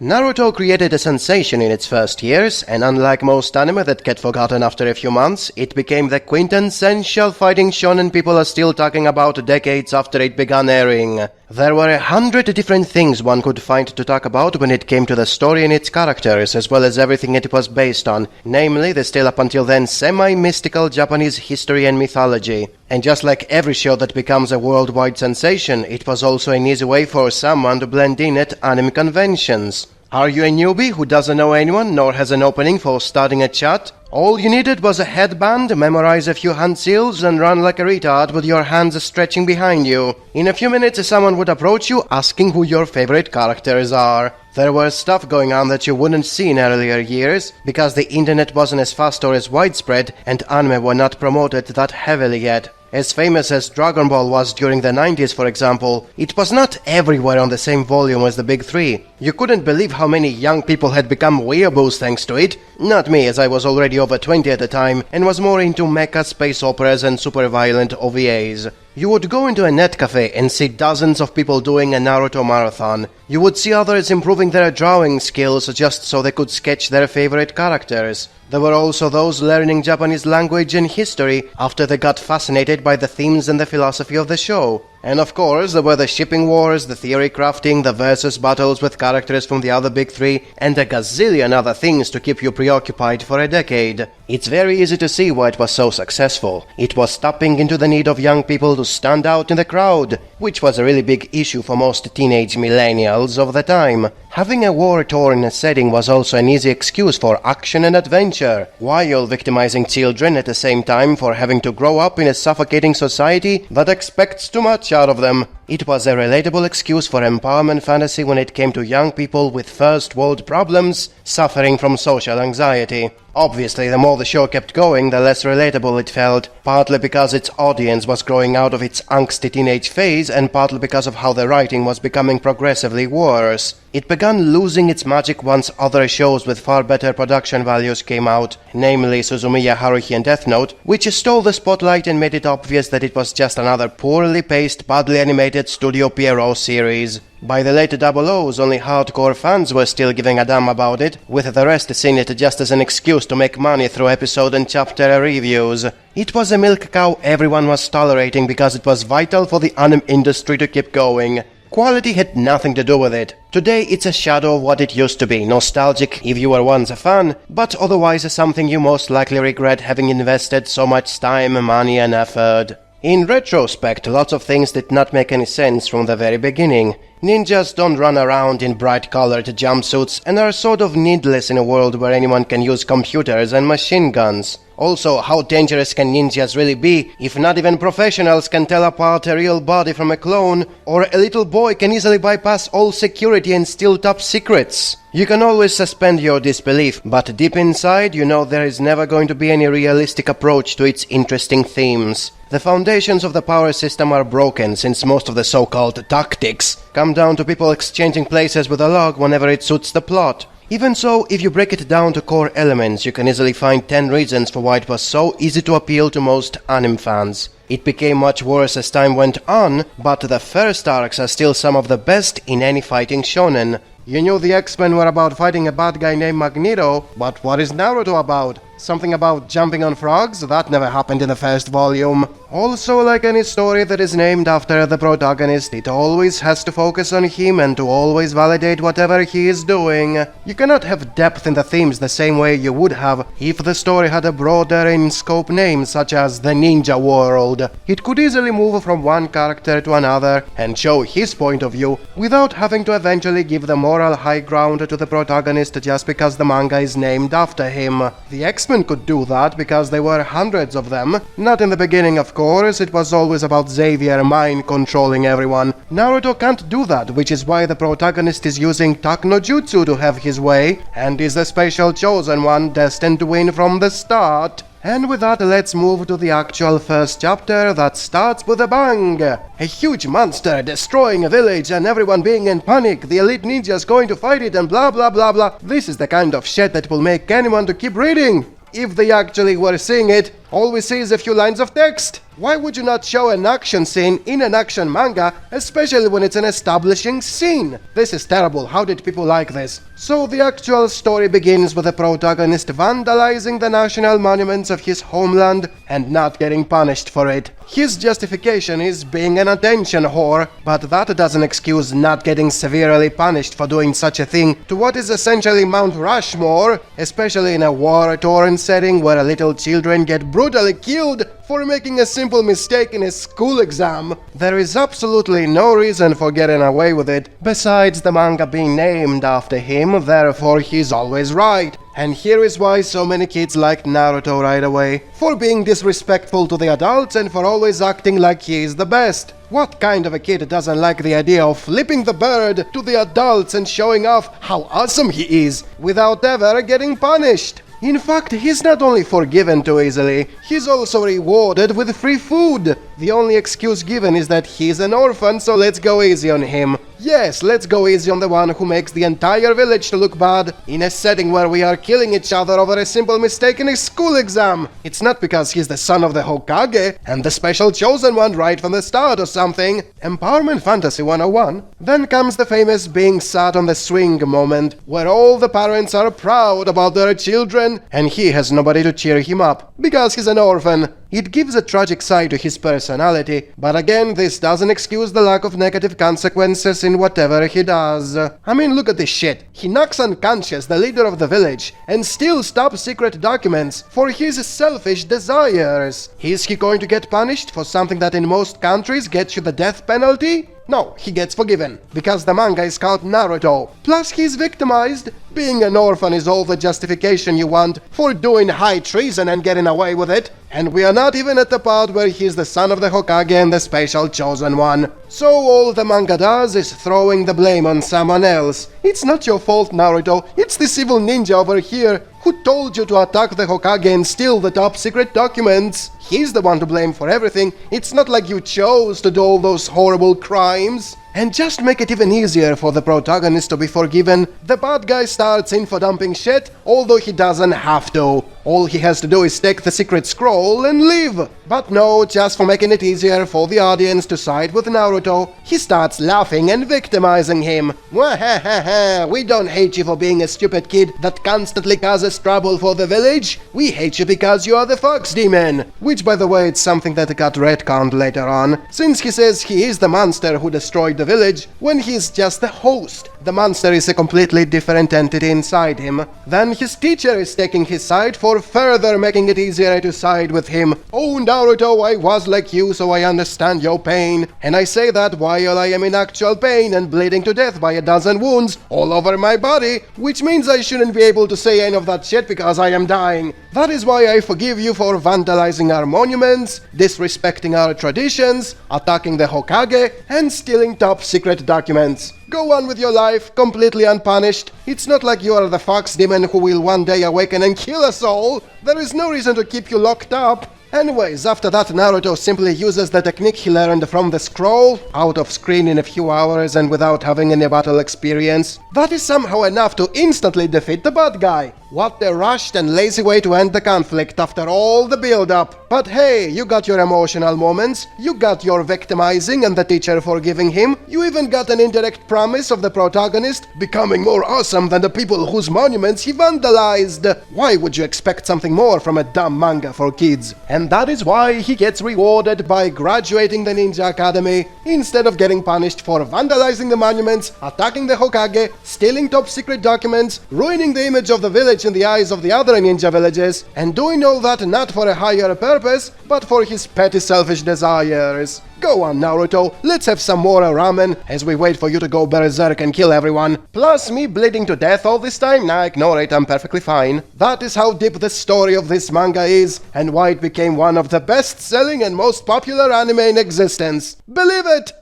Naruto created a sensation in its first years, and unlike most anime that get forgotten after a few months, it became the quintessential fighting shonen people are still talking about decades after it began airing. There were 100 different things one could find to talk about when it came to the story and its characters, as well as everything it was based on, namely the still up until then semi-mystical Japanese history and mythology. And just like every show that becomes a worldwide sensation, it was also an easy way for someone to blend in at anime conventions. Are you a newbie who doesn't know anyone nor has an opening for starting a chat? All you needed was a headband, memorize a few hand seals, and run like a retard with your hands stretching behind you. In a few minutes, someone would approach you asking who your favorite characters are. There was stuff going on that you wouldn't see in earlier years, because the internet wasn't as fast or as widespread, and anime were not promoted that heavily yet. As famous as Dragon Ball was during the 90s, for example, it was not everywhere on the same volume as the big three. You couldn't believe how many young people had become weeaboos thanks to it. Not me, as I was already over 20 at the time, and was more into mecha space operas and super violent OVAs. You would go into a net cafe and see dozens of people doing a Naruto marathon. You would see others improving their drawing skills just so they could sketch their favorite characters. There were also those learning Japanese language and history after they got fascinated by the themes and the philosophy of the show. And of course, there were the shipping wars, the theory crafting, the versus battles with characters from the other big three, and a gazillion other things to keep you preoccupied for a decade. It's very easy to see why it was so successful. It was tapping into the need of young people to stand out in the crowd, which was a really big issue for most teenage millennials of the time. Having a war-torn setting was also an easy excuse for action and adventure, while victimizing children at the same time for having to grow up in a suffocating society that expects too much out of them. It was a relatable excuse for empowerment fantasy when it came to young people with first-world problems suffering from social anxiety. Obviously, the more the show kept going, the less relatable it felt, partly because its audience was growing out of its angsty teenage phase, and partly because of how the writing was becoming progressively worse. It began losing its magic once other shows with far better production values came out, namely Suzumiya Haruhi and Death Note, which stole the spotlight and made it obvious that it was just another poorly paced, badly animated Studio Pierrot series. By the late Double O's, only hardcore fans were still giving a damn about it, with the rest seeing it just as an excuse to make money through episode and chapter reviews. It was a milk cow everyone was tolerating because it was vital for the anime industry to keep going. Quality had nothing to do with it. Today it's a shadow of what it used to be, nostalgic if you were once a fan, but otherwise something you most likely regret having invested so much time, money and effort. In retrospect, lots of things did not make any sense from the very beginning. Ninjas don't run around in bright-colored jumpsuits and are sort of needless in a world where anyone can use computers and machine guns. Also, how dangerous can ninjas really be if not even professionals can tell apart a real body from a clone, or a little boy can easily bypass all security and steal top secrets? You can always suspend your disbelief, but deep inside you know there is never going to be any realistic approach to its interesting themes. The foundations of the power system are broken, since most of the so-called tactics come down to people exchanging places with a log whenever it suits the plot. Even so, if you break it down to core elements, you can easily find 10 reasons for why it was so easy to appeal to most anime fans. It became much worse as time went on, but the first arcs are still some of the best in any fighting shonen. You knew the X-Men were about fighting a bad guy named Magneto, but what is Naruto about? Something about jumping on frogs? That never happened in the first volume. Also, like any story that is named after the protagonist, it always has to focus on him and to always validate whatever he is doing. You cannot have depth in the themes the same way you would have if the story had a broader in-scope name such as the Ninja World. It could easily move from one character to another and show his point of view without having to eventually give the moral high ground to the protagonist just because the manga is named after him. The X-Men could do that because there were hundreds of them. Not in the beginning, of course, it was always about Xavier mind controlling everyone. Naruto can't do that, which is why the protagonist is using Tak no Jutsu to have his way, and is the special chosen one destined to win from the start. And with that, let's move to the actual first chapter that starts with a bang! A huge monster destroying a village and everyone being in panic, the elite ninjas going to fight it and blah blah blah blah. This is the kind of shit that will make anyone to keep reading, if they actually were seeing it. all we see is a few lines of text. Why would you not show an action scene in an action manga, especially when it's an establishing scene? This is terrible. How did people like this? So the actual story begins with the protagonist vandalizing the national monuments of his homeland and not getting punished for it. His justification is being an attention whore, but that doesn't excuse not getting severely punished for doing such a thing to what is essentially Mount Rushmore, especially in a war-torn setting where little children get brutally killed for making a simple mistake in a school exam. There is absolutely no reason for getting away with it, besides the manga being named after him, therefore he's always right. And here is why so many kids like Naruto right away. For being disrespectful to the adults and for always acting like he is the best. What kind of a kid doesn't like the idea of flipping the bird to the adults and showing off how awesome he is, without ever getting punished? In fact, he's not only forgiven too easily, he's also rewarded with free food. The only excuse given is that he's an orphan, so let's go easy on him. Yes, let's go easy on the one who makes the entire village to look bad in a setting where we are killing each other over a simple mistake in a school exam. It's not because he's the son of the Hokage and the special chosen one right from the start or something. Empowerment Fantasy 101. Then comes the famous being sat on the swing moment, where all the parents are proud about their children and he has nobody to cheer him up, because he's an orphan. It gives a tragic side to his personality, but again, this doesn't excuse the lack of negative consequences in whatever he does. I mean, look at this shit. He knocks unconscious the leader of the village and steals top secret documents for his selfish desires. Is he going to get punished for something that in most countries gets you the death penalty? No, he gets forgiven, because the manga is called Naruto. Plus, he's victimized. Being an orphan is all the justification you want for doing high treason and getting away with it. And we are not even at the part where he's the son of the Hokage and the special chosen one. So all the manga does is throwing the blame on someone else. It's not your fault, Naruto. It's this evil ninja over here who told you to attack the Hokage and steal the top secret documents. He's the one to blame for everything. It's not like you chose to do all those horrible crimes. And just to make it even easier for the protagonist to be forgiven, the bad guy starts info-dumping shit, although he doesn't have to. All he has to do is take the secret scroll and leave. But no, just for making it easier for the audience to side with Naruto, he starts laughing and victimizing him. Wahahaha, we don't hate you for being a stupid kid that constantly causes trouble for the village. We hate you because you are the fox demon. Which, by the way, it's something that got retconned later on, since he says he is the monster who destroyed the village, when he's just the host. The monster is a completely different entity inside him. Then his teacher is taking his side for further making it easier to side with him. Oh Naruto, I was like you, so I understand your pain. And I say that while I am in actual pain and bleeding to death by a dozen wounds all over my body, which means I shouldn't be able to say any of that shit because I am dying. That is why I forgive you for vandalizing our monuments, disrespecting our traditions, attacking the Hokage, and stealing top secret documents. Go on with your life, completely unpunished. It's not like you are the fox demon who will one day awaken and kill us all. There is no reason to keep you locked up. Anyways, after that, Naruto simply uses the technique he learned from the scroll, out of screen in a few hours and without having any battle experience. That is somehow enough to instantly defeat the bad guy. What a rushed and lazy way to end the conflict after all the build-up. But hey, you got your emotional moments, you got your victimizing and the teacher forgiving him, you even got an indirect promise of the protagonist becoming more awesome than the people whose monuments he vandalized. Why would you expect something more from a dumb manga for kids? And that is why he gets rewarded by graduating the Ninja Academy, instead of getting punished for vandalizing the monuments, attacking the Hokage, stealing top secret documents, ruining the image of the village in the eyes of the other ninja villages, and doing all that not for a higher purpose, but for his petty selfish desires. Go on, Naruto, let's have some more ramen as we wait for you to go berserk and kill everyone. Plus, me bleeding to death all this time? Nah, ignore it, I'm perfectly fine. That is how deep the story of this manga is, and why it became one of the best-selling and most popular anime in existence. Believe it!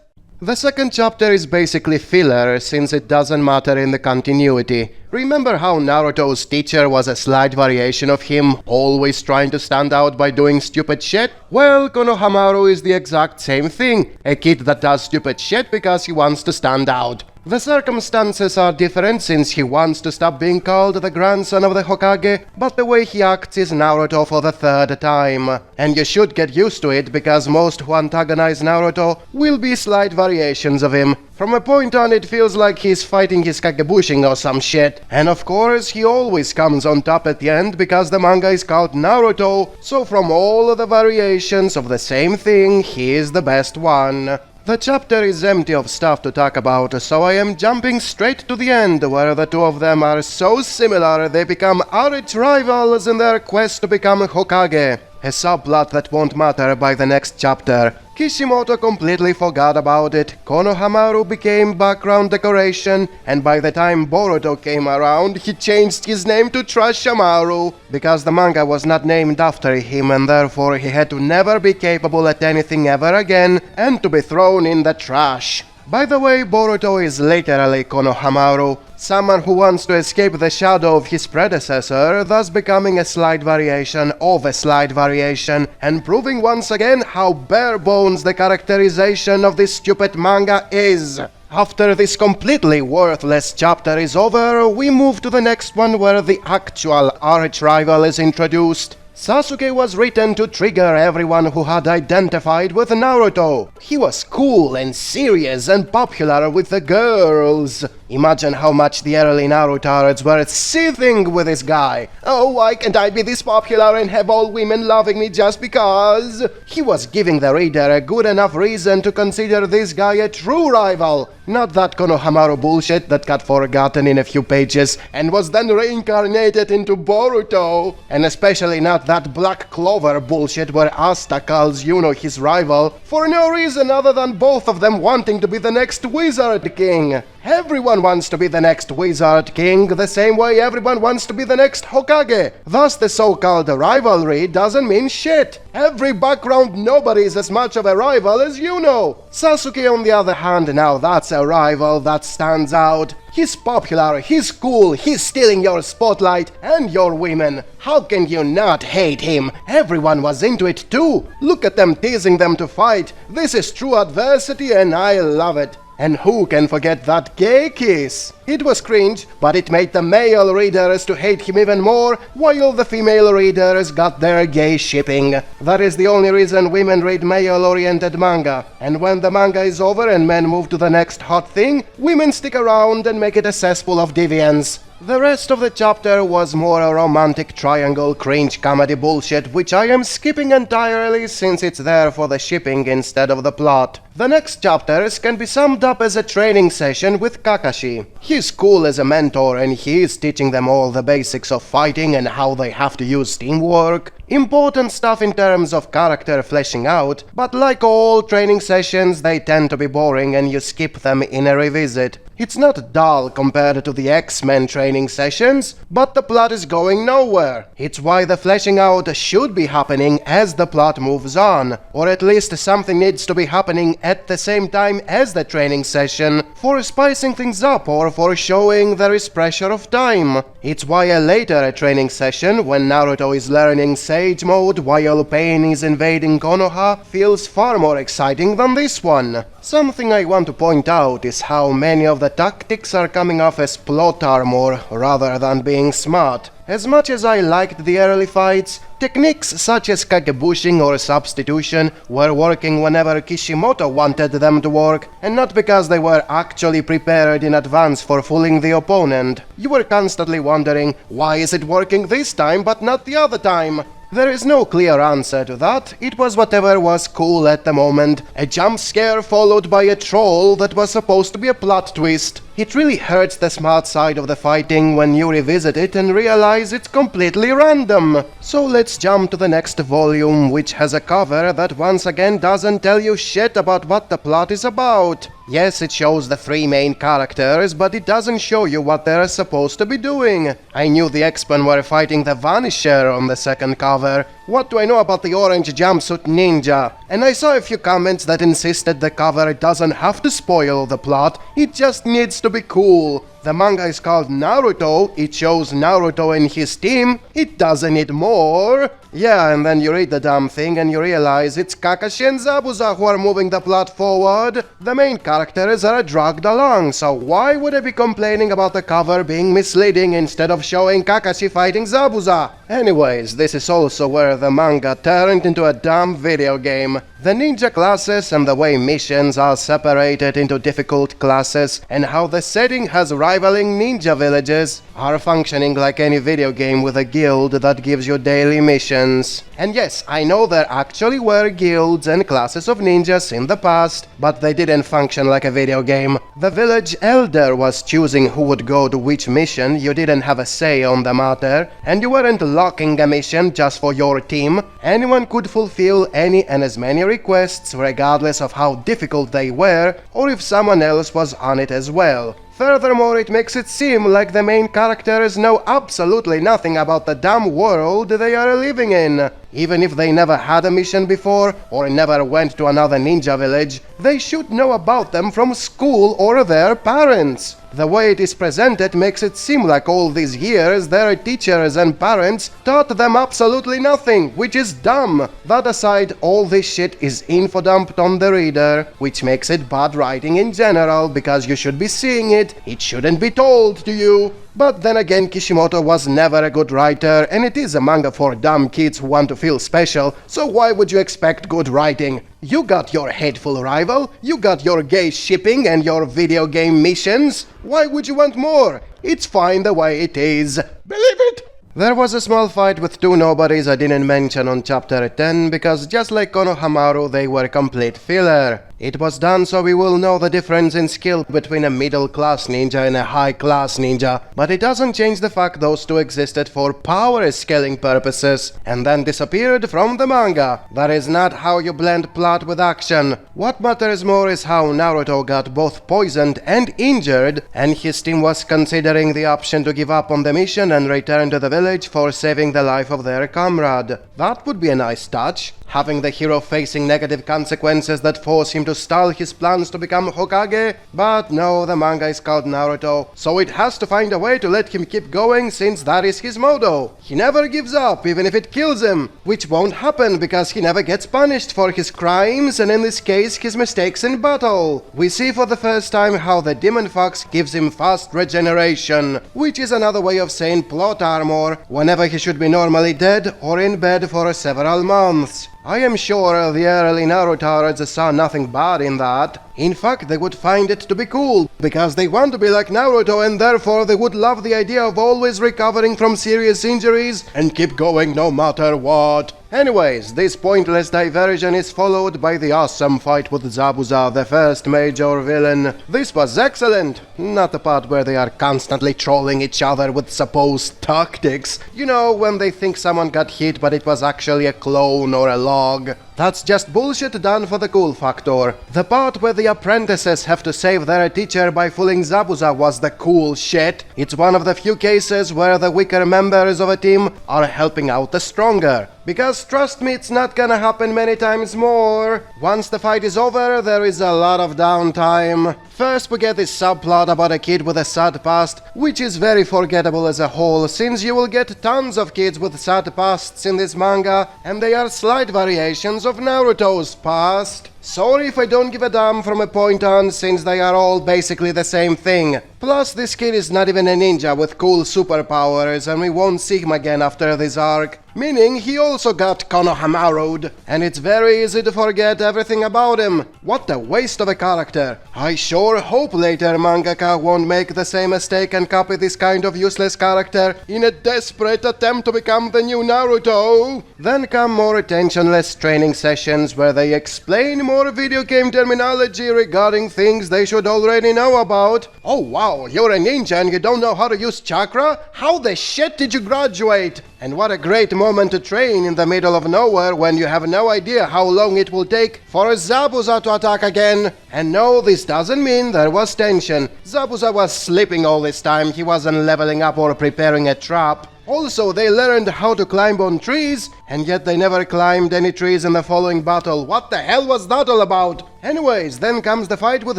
The second chapter is basically filler, since it doesn't matter in the continuity. Remember how Naruto's teacher was a slight variation of him, always trying to stand out by doing stupid shit? Well, Konohamaru is the exact same thing, a kid that does stupid shit because he wants to stand out. The circumstances are different since he wants to stop being called the grandson of the Hokage, but the way he acts is Naruto for the third time. And you should get used to it because most who antagonize Naruto will be slight variations of him. From a point on, it feels like he's fighting his Kagebushin or some shit. And of course, he always comes on top at the end because the manga is called Naruto, so from all of the variations of the same thing, he is the best one. The chapter is empty of stuff to talk about, so I am jumping straight to the end, where the two of them are so similar they become arch rivals in their quest to become Hokage. A subplot that won't matter by the next chapter. Kishimoto completely forgot about it, Konohamaru became background decoration, and by the time Boruto came around, he changed his name to Trashamaru, because the manga was not named after him and therefore he had to never be capable at anything ever again, and to be thrown in the trash. By the way, Boruto is literally Konohamaru, someone who wants to escape the shadow of his predecessor, thus becoming a slight variation of a slight variation, and proving once again how bare bones the characterization of this stupid manga is. After this completely worthless chapter is over, we move to the next one where the actual arch-rival is introduced. Sasuke was written to trigger everyone who had identified with Naruto. He was cool and serious and popular with the girls. Imagine how much the early Narutards were seething with this guy. Oh, why can't I be this popular and have all women loving me just because? He was giving the reader a good enough reason to consider this guy a true rival. Not that Konohamaru bullshit that got forgotten in a few pages and was then reincarnated into Boruto. And especially not that Black Clover bullshit where Asta calls Yuno his rival for no reason other than both of them wanting to be the next Wizard King. Everyone wants to be the next Wizard King the same way everyone wants to be the next Hokage. Thus the so-called rivalry doesn't mean shit. Every background nobody is as much of a rival as Yuno. Sasuke on the other hand, now that's a rival that stands out. He's popular, he's cool, he's stealing your spotlight and your women. How can you not hate him? Everyone was into it too. Look at them teasing them to fight. This is true adversity and I love it. And who can forget that gay kiss? It was cringe, but it made the male readers to hate him even more, while the female readers got their gay shipping. That is the only reason women read male-oriented manga. And when the manga is over and men move to the next hot thing, women stick around and make it a cesspool of deviance. The rest of the chapter was more a romantic triangle cringe comedy bullshit, which I am skipping entirely since it's there for the shipping instead of the plot. The next chapters can be summed up as a training session with Kakashi. He's cool as a mentor and he is teaching them all the basics of fighting and how they have to use teamwork. Important stuff in terms of character fleshing out, but like all training sessions, they tend to be boring and you skip them in a revisit. It's not dull compared to the X-Men training sessions, but the plot is going nowhere. It's why the fleshing out should be happening as the plot moves on, or at least something needs to be happening at the same time as the training session, for spicing things up or for showing there is pressure of time. It's why a later training session, when Naruto is learning Sage Mode while Pain is invading Konoha, feels far more exciting than this one. Something I want to point out is how many of the tactics are coming off as plot armor rather than being smart. As much as I liked the early fights, techniques such as Kagebushin or substitution were working whenever Kishimoto wanted them to work, and not because they were actually prepared in advance for fooling the opponent. You were constantly wondering, why is it working this time but not the other time? There is no clear answer to that, it was whatever was cool at the moment. A jump scare followed by a troll that was supposed to be a plot twist. It really hurts the smart side of the fighting when you revisit it and realize it's completely random. So let's jump to the next volume, which has a cover that once again doesn't tell you shit about what the plot is about. Yes, it shows the three main characters, but it doesn't show you what they're supposed to be doing. I knew the X-Men were fighting the Vanisher on the second cover. What do I know about the orange jumpsuit ninja? And I saw a few comments that insisted the cover doesn't have to spoil the plot, it just needs to be cool. The manga is called Naruto, it shows Naruto and his team, it doesn't need more. Yeah, and then you read the damn thing and you realize it's Kakashi and Zabuza who are moving the plot forward. The main characters are dragged along, so why would I be complaining about the cover being misleading instead of showing Kakashi fighting Zabuza? Anyways, this is also where the manga turned into a damn video game. The ninja classes and the way missions are separated into difficult classes and how the setting has rivaling ninja villages are functioning like any video game with a guild that gives you daily missions. And yes, I know there actually were guilds and classes of ninjas in the past, but they didn't function like a video game. The village elder was choosing who would go to which mission, you didn't have a say on the matter, and you weren't locking a mission just for your team. Anyone could fulfill any and as many requests regardless of how difficult they were, or if someone else was on it as well. Furthermore, it makes it seem like the main characters know absolutely nothing about the damn world they are living in. Even if they never had a mission before, or never went to another ninja village, they should know about them from school or their parents. The way it is presented makes it seem like all these years their teachers and parents taught them absolutely nothing, which is dumb. That aside, all this shit is info dumped on the reader, which makes it bad writing in general, because you should be seeing it, it shouldn't be told to you. But then again, Kishimoto was never a good writer, and it is a manga for dumb kids who want to feel special, so why would you expect good writing? You got your hateful rival, you got your gay shipping and your video game missions. Why would you want more? It's fine the way it is. Believe it! There was a small fight with two nobodies I didn't mention on chapter 10 because just like Konohamaru, they were complete filler. It was done so we will know the difference in skill between a middle-class ninja and a high-class ninja, but it doesn't change the fact those two existed for power scaling purposes and then disappeared from the manga. That is not how you blend plot with action. What matters more is how Naruto got both poisoned and injured, and his team was considering the option to give up on the mission and return to the village for saving the life of their comrade. That would be a nice touch. Having the hero facing negative consequences that force him to stall his plans to become Hokage, but no, the manga is called Naruto, so it has to find a way to let him keep going since that is his motto. He never gives up even if it kills him, which won't happen because he never gets punished for his crimes and in this case his mistakes in battle. We see for the first time how the Demon Fox gives him fast regeneration, which is another way of saying plot armor, whenever he should be normally dead or in bed for several months. I am sure the early Narutards saw nothing bad in that. In fact, they would find it to be cool, because they want to be like Naruto and therefore they would love the idea of always recovering from serious injuries and keep going no matter what. Anyways, this pointless diversion is followed by the awesome fight with Zabuza, the first major villain. This was excellent, not the part where they are constantly trolling each other with supposed tactics. You know, when they think someone got hit but it was actually a clone or a log. That's just bullshit done for the cool factor. The part where the apprentices have to save their teacher by fooling Zabuza was the cool shit. It's one of the few cases where the weaker members of a team are helping out the stronger. Because trust me, it's not gonna happen many times more. Once the fight is over, there is a lot of downtime. First we get this subplot about a kid with a sad past, which is very forgettable as a whole, since you will get tons of kids with sad pasts in this manga, and they are slight variations of Naruto's past. Sorry if I don't give a damn from a point on, since they are all basically the same thing. Plus, this kid is not even a ninja with cool superpowers, and we won't see him again after this arc. Meaning he also got Konohamaru'd, and it's very easy to forget everything about him. What a waste of a character. I sure hope later mangaka won't make the same mistake and copy this kind of useless character in a desperate attempt to become the new Naruto. Then come more attentionless training sessions where they explain more video game terminology regarding things they should already know about. Oh wow, you're a ninja and you don't know how to use chakra? How the shit did you graduate? And what a great moment to train in the middle of nowhere when you have no idea how long it will take for Zabuza to attack again. And no, this doesn't mean there was tension. Zabuza was sleeping all this time, he wasn't leveling up or preparing a trap. Also, they learned how to climb on trees, and yet they never climbed any trees in the following battle. What the hell was that all about? Anyways, then comes the fight with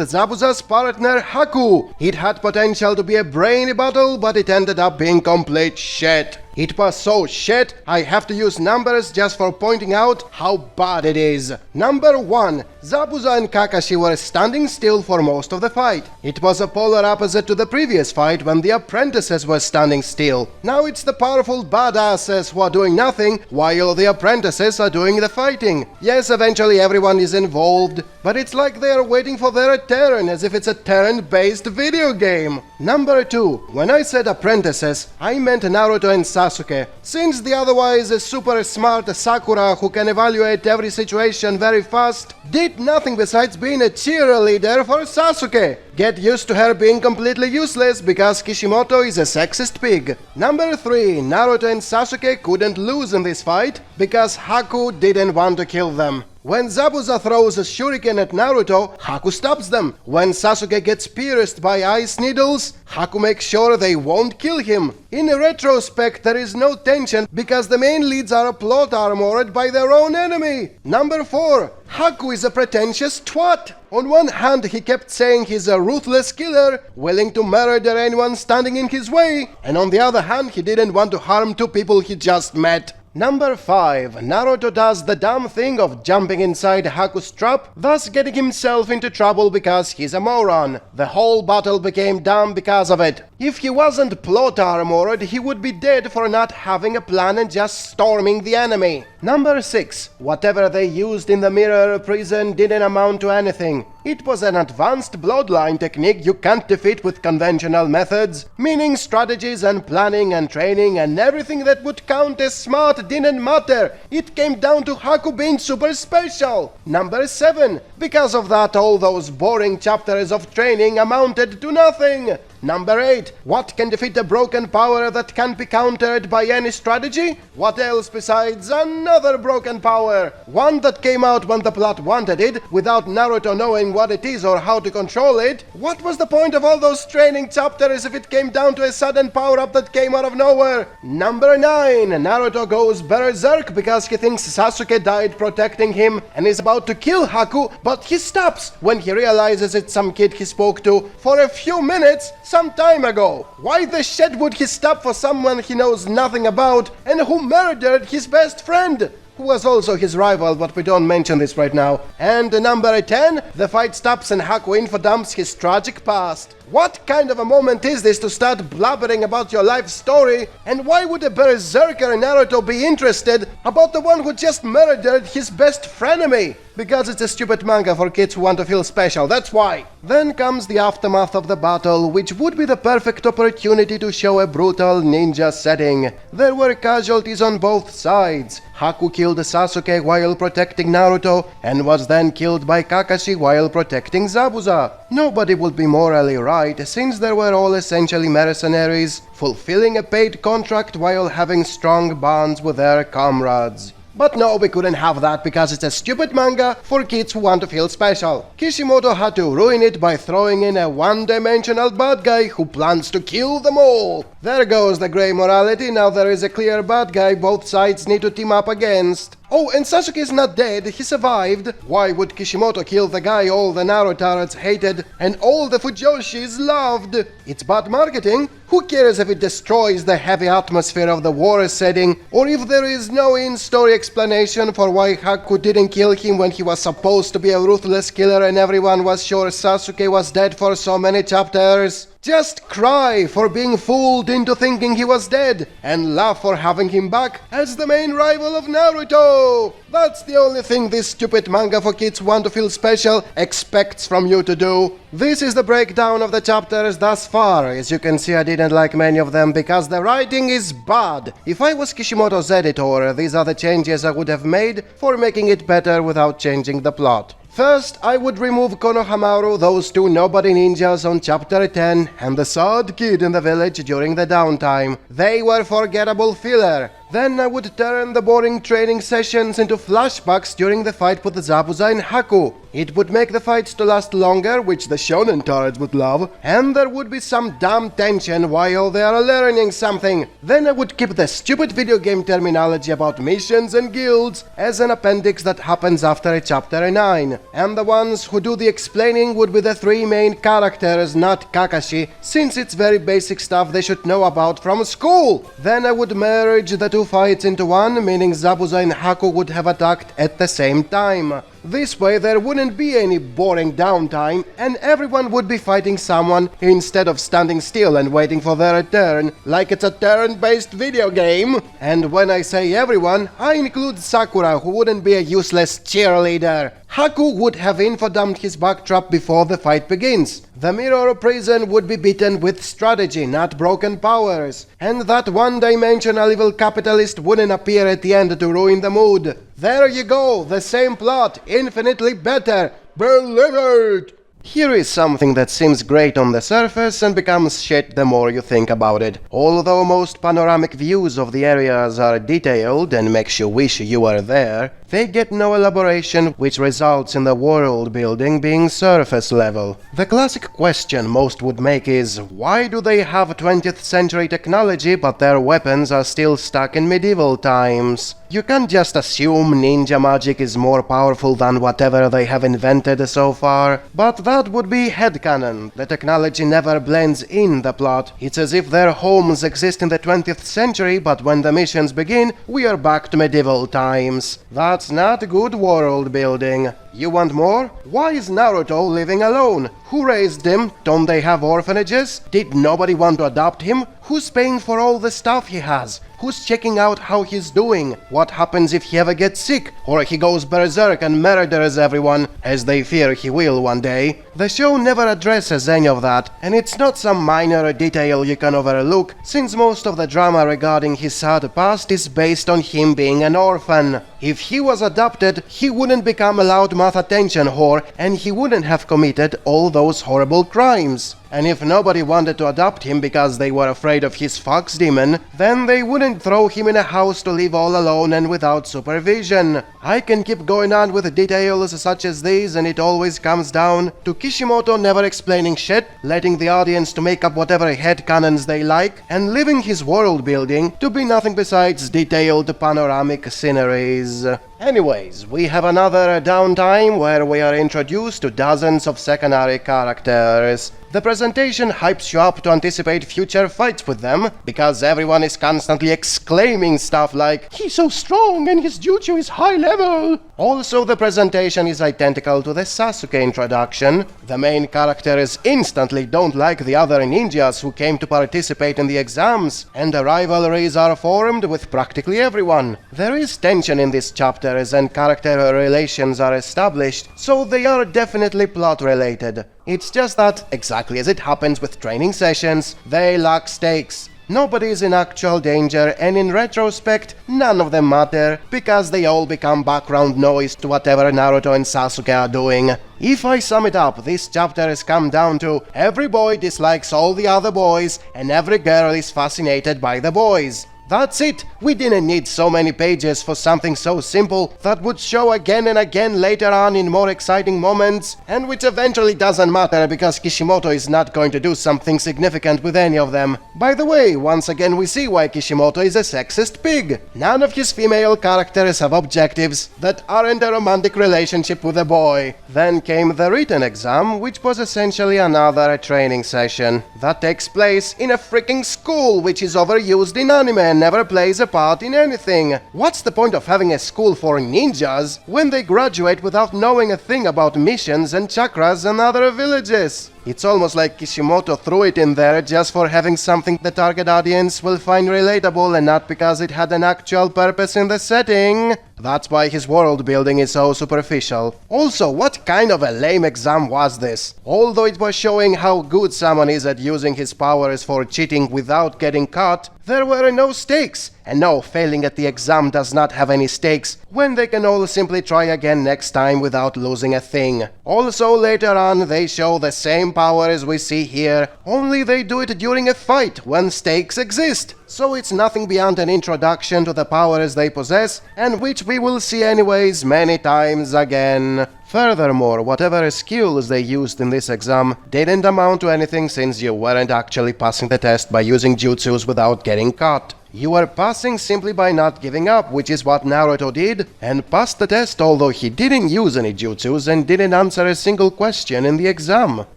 Zabuza's partner Haku. It had potential to be a brainy battle, but it ended up being complete shit. It was so shit, I have to use numbers just for pointing out how bad it is. Number 1. Zabuza and Kakashi were standing still for most of the fight. It was a polar opposite to the previous fight when the apprentices were standing still. Now it's the powerful badasses who are doing nothing while the apprentices are doing the fighting. Yes, eventually everyone is involved, but it's like they are waiting for their turn, as if it's a turn-based video game. Number 2. When I said apprentices, I meant Naruto and Sasuke. Since the otherwise super smart Sakura, who can evaluate every situation very fast, did nothing besides being a cheerleader for Sasuke. Get used to her being completely useless because Kishimoto is a sexist pig. Number 3. Naruto and Sasuke couldn't lose in this fight because Haku didn't want to kill them. When Zabuza throws a shuriken at Naruto, Haku stops them. When Sasuke gets pierced by ice needles, Haku makes sure they won't kill him. In retrospect, there is no tension because the main leads are plot armored by their own enemy. Number 4. Haku is a pretentious twat. On one hand, he kept saying he's a ruthless killer, willing to murder anyone standing in his way, and on the other hand, he didn't want to harm two people he just met. Number 5. Naruto does the dumb thing of jumping inside Haku's trap, thus getting himself into trouble because he's a moron. The whole battle became dumb because of it. If he wasn't plot armored, he would be dead for not having a plan and just storming the enemy. Number 6. Whatever they used in the mirror prison didn't amount to anything. It was an advanced bloodline technique you can't defeat with conventional methods, meaning strategies and planning and training and everything that would count as smart didn't matter. It came down to Haku being super special. Number 7. Because of that, all those boring chapters of training amounted to nothing. Number 8. What can defeat a broken power that can't be countered by any strategy? What else besides another broken power? One that came out when the plot wanted it, without Naruto knowing what it is or how to control it. What was the point of all those training chapters if it came down to a sudden power-up that came out of nowhere? Number 9. Naruto goes berserk because he thinks Sasuke died protecting him and is about to kill Haku, but he stops when he realizes it's some kid he spoke to for a few minutes some time ago. Why the shit would he stop for someone he knows nothing about and who murdered his best friend? Who was also his rival, but we don't mention this right now. And number 10, the fight stops and Haku infodumps his tragic past. What kind of a moment is this to start blabbering about your life story? And why would a berserker Naruto be interested about the one who just murdered his best frenemy? Because it's a stupid manga for kids who want to feel special, that's why. Then comes the aftermath of the battle, which would be the perfect opportunity to show a brutal ninja setting. There were casualties on both sides. Haku killed Sasuke while protecting Naruto, and was then killed by Kakashi while protecting Zabuza. Nobody would be morally right, since they were all essentially mercenaries, fulfilling a paid contract while having strong bonds with their comrades. But no, we couldn't have that because it's a stupid manga for kids who want to feel special. Kishimoto had to ruin it by throwing in a one-dimensional bad guy who plans to kill them all. There goes the grey morality, now there is a clear bad guy both sides need to team up against. Oh, and Sasuke is not dead, he survived. Why would Kishimoto kill the guy all the Narutards hated and all the Fujoshis loved? It's bad marketing. Who cares if it destroys the heavy atmosphere of the war setting, or if there is no in-story explanation for why Haku didn't kill him when he was supposed to be a ruthless killer and everyone was sure Sasuke was dead for so many chapters? Just cry for being fooled into thinking he was dead, and laugh for having him back as the main rival of Naruto! That's the only thing this stupid manga for kids who want to feel special expects from you to do. This is the breakdown of the chapters thus far. As you can see, I didn't like many of them because the writing is bad. If I was Kishimoto's editor, these are the changes I would have made for making it better without changing the plot. First, I would remove Konohamaru, those two nobody ninjas on chapter 10, and the sad kid in the village during the downtime. They were forgettable filler. Then I would turn the boring training sessions into flashbacks during the fight with Zabuza and Haku. It would make the fights to last longer, which the shonen turrets would love, and there would be some dumb tension while they are learning something. Then I would keep the stupid video game terminology about missions and guilds as an appendix that happens after chapter 9. And the ones who do the explaining would be the three main characters, not Kakashi, since it's very basic stuff they should know about from school. Then I would merge the two fights into one, meaning Zabuza and Haku would have attacked at the same time. This way there wouldn't be any boring downtime and everyone would be fighting someone instead of standing still and waiting for their turn, like it's a turn-based video game. And when I say everyone, I include Sakura, who wouldn't be a useless cheerleader. Haku would have info-dumped his backtrap before the fight begins. The mirror prison would be beaten with strategy, not broken powers. And that one-dimensional evil capitalist wouldn't appear at the end to ruin the mood. There you go, the same plot, infinitely better. Believe it! Here is something that seems great on the surface and becomes shit the more you think about it. Although most panoramic views of the areas are detailed and makes you wish you were there, they get no elaboration, which results in the world building being surface level. The classic question most would make is, why do they have 20th century technology but their weapons are still stuck in medieval times? You can't just assume ninja magic is more powerful than whatever they have invented so far, but that would be headcanon. The technology never blends in the plot. It's as if their homes exist in the 20th century, but when the missions begin, we are back to medieval times. That's not good world building. You want more? Why is Naruto living alone? Who raised him? Don't they have orphanages? Did nobody want to adopt him? Who's paying for all the stuff he has? Who's checking out how he's doing? What happens if he ever gets sick? Or he goes berserk and murders everyone, as they fear he will one day? The show never addresses any of that, and it's not some minor detail you can overlook, since most of the drama regarding his sad past is based on him being an orphan. If he was adopted, he wouldn't become a loudmouth attention whore, and he wouldn't have committed all those horrible crimes. And if nobody wanted to adopt him because they were afraid of his fox demon, then they wouldn't throw him in a house to live all alone and without supervision. I can keep going on with details such as these, and it always comes down to Kishimoto never explaining shit, letting the audience to make up whatever headcanons they like, and leaving his world building to be nothing besides detailed panoramic sceneries. Anyways, we have another downtime where we are introduced to dozens of secondary characters. The presentation hypes you up to anticipate future fights with them, because everyone is constantly exclaiming stuff like, "He's so strong and his jutsu is high level!" Also, the presentation is identical to the Sasuke introduction. The main characters instantly don't like the other ninjas who came to participate in the exams, and rivalries are formed with practically everyone. There is tension in these chapters and character relations are established, so they are definitely plot related. It's just that, exactly as it happens with training sessions, they lack stakes. Nobody is in actual danger, and in retrospect, none of them matter, because they all become background noise to whatever Naruto and Sasuke are doing. If I sum it up, this chapter has come down to every boy dislikes all the other boys, and every girl is fascinated by the boys. That's it! We didn't need so many pages for something so simple that would show again and again later on in more exciting moments, and which eventually doesn't matter because Kishimoto is not going to do something significant with any of them. By the way, once again we see why Kishimoto is a sexist pig. None of his female characters have objectives that aren't a romantic relationship with a boy. Then came the written exam, which was essentially another training session. That takes place in a freaking school, which is overused in anime and never plays a part in anything. What's the point of having a school for ninjas when they graduate without knowing a thing about missions and chakras and other villages? It's almost like Kishimoto threw it in there just for having something the target audience will find relatable and not because it had an actual purpose in the setting. That's why his world building is so superficial. Also, what kind of a lame exam was this? Although it was showing how good someone is at using his powers for cheating without getting caught, there were no stakes. And no, failing at the exam does not have any stakes, when they can all simply try again next time without losing a thing. Also, later on, they show the same same powers we see here, only they do it during a fight when stakes exist. So it's nothing beyond an introduction to the powers they possess, and which we will see anyways many times again. Furthermore, whatever skills they used in this exam didn't amount to anything since you weren't actually passing the test by using jutsus without getting caught. You were passing simply by not giving up, which is what Naruto did, and passed the test although he didn't use any jutsus and didn't answer a single question in the exam.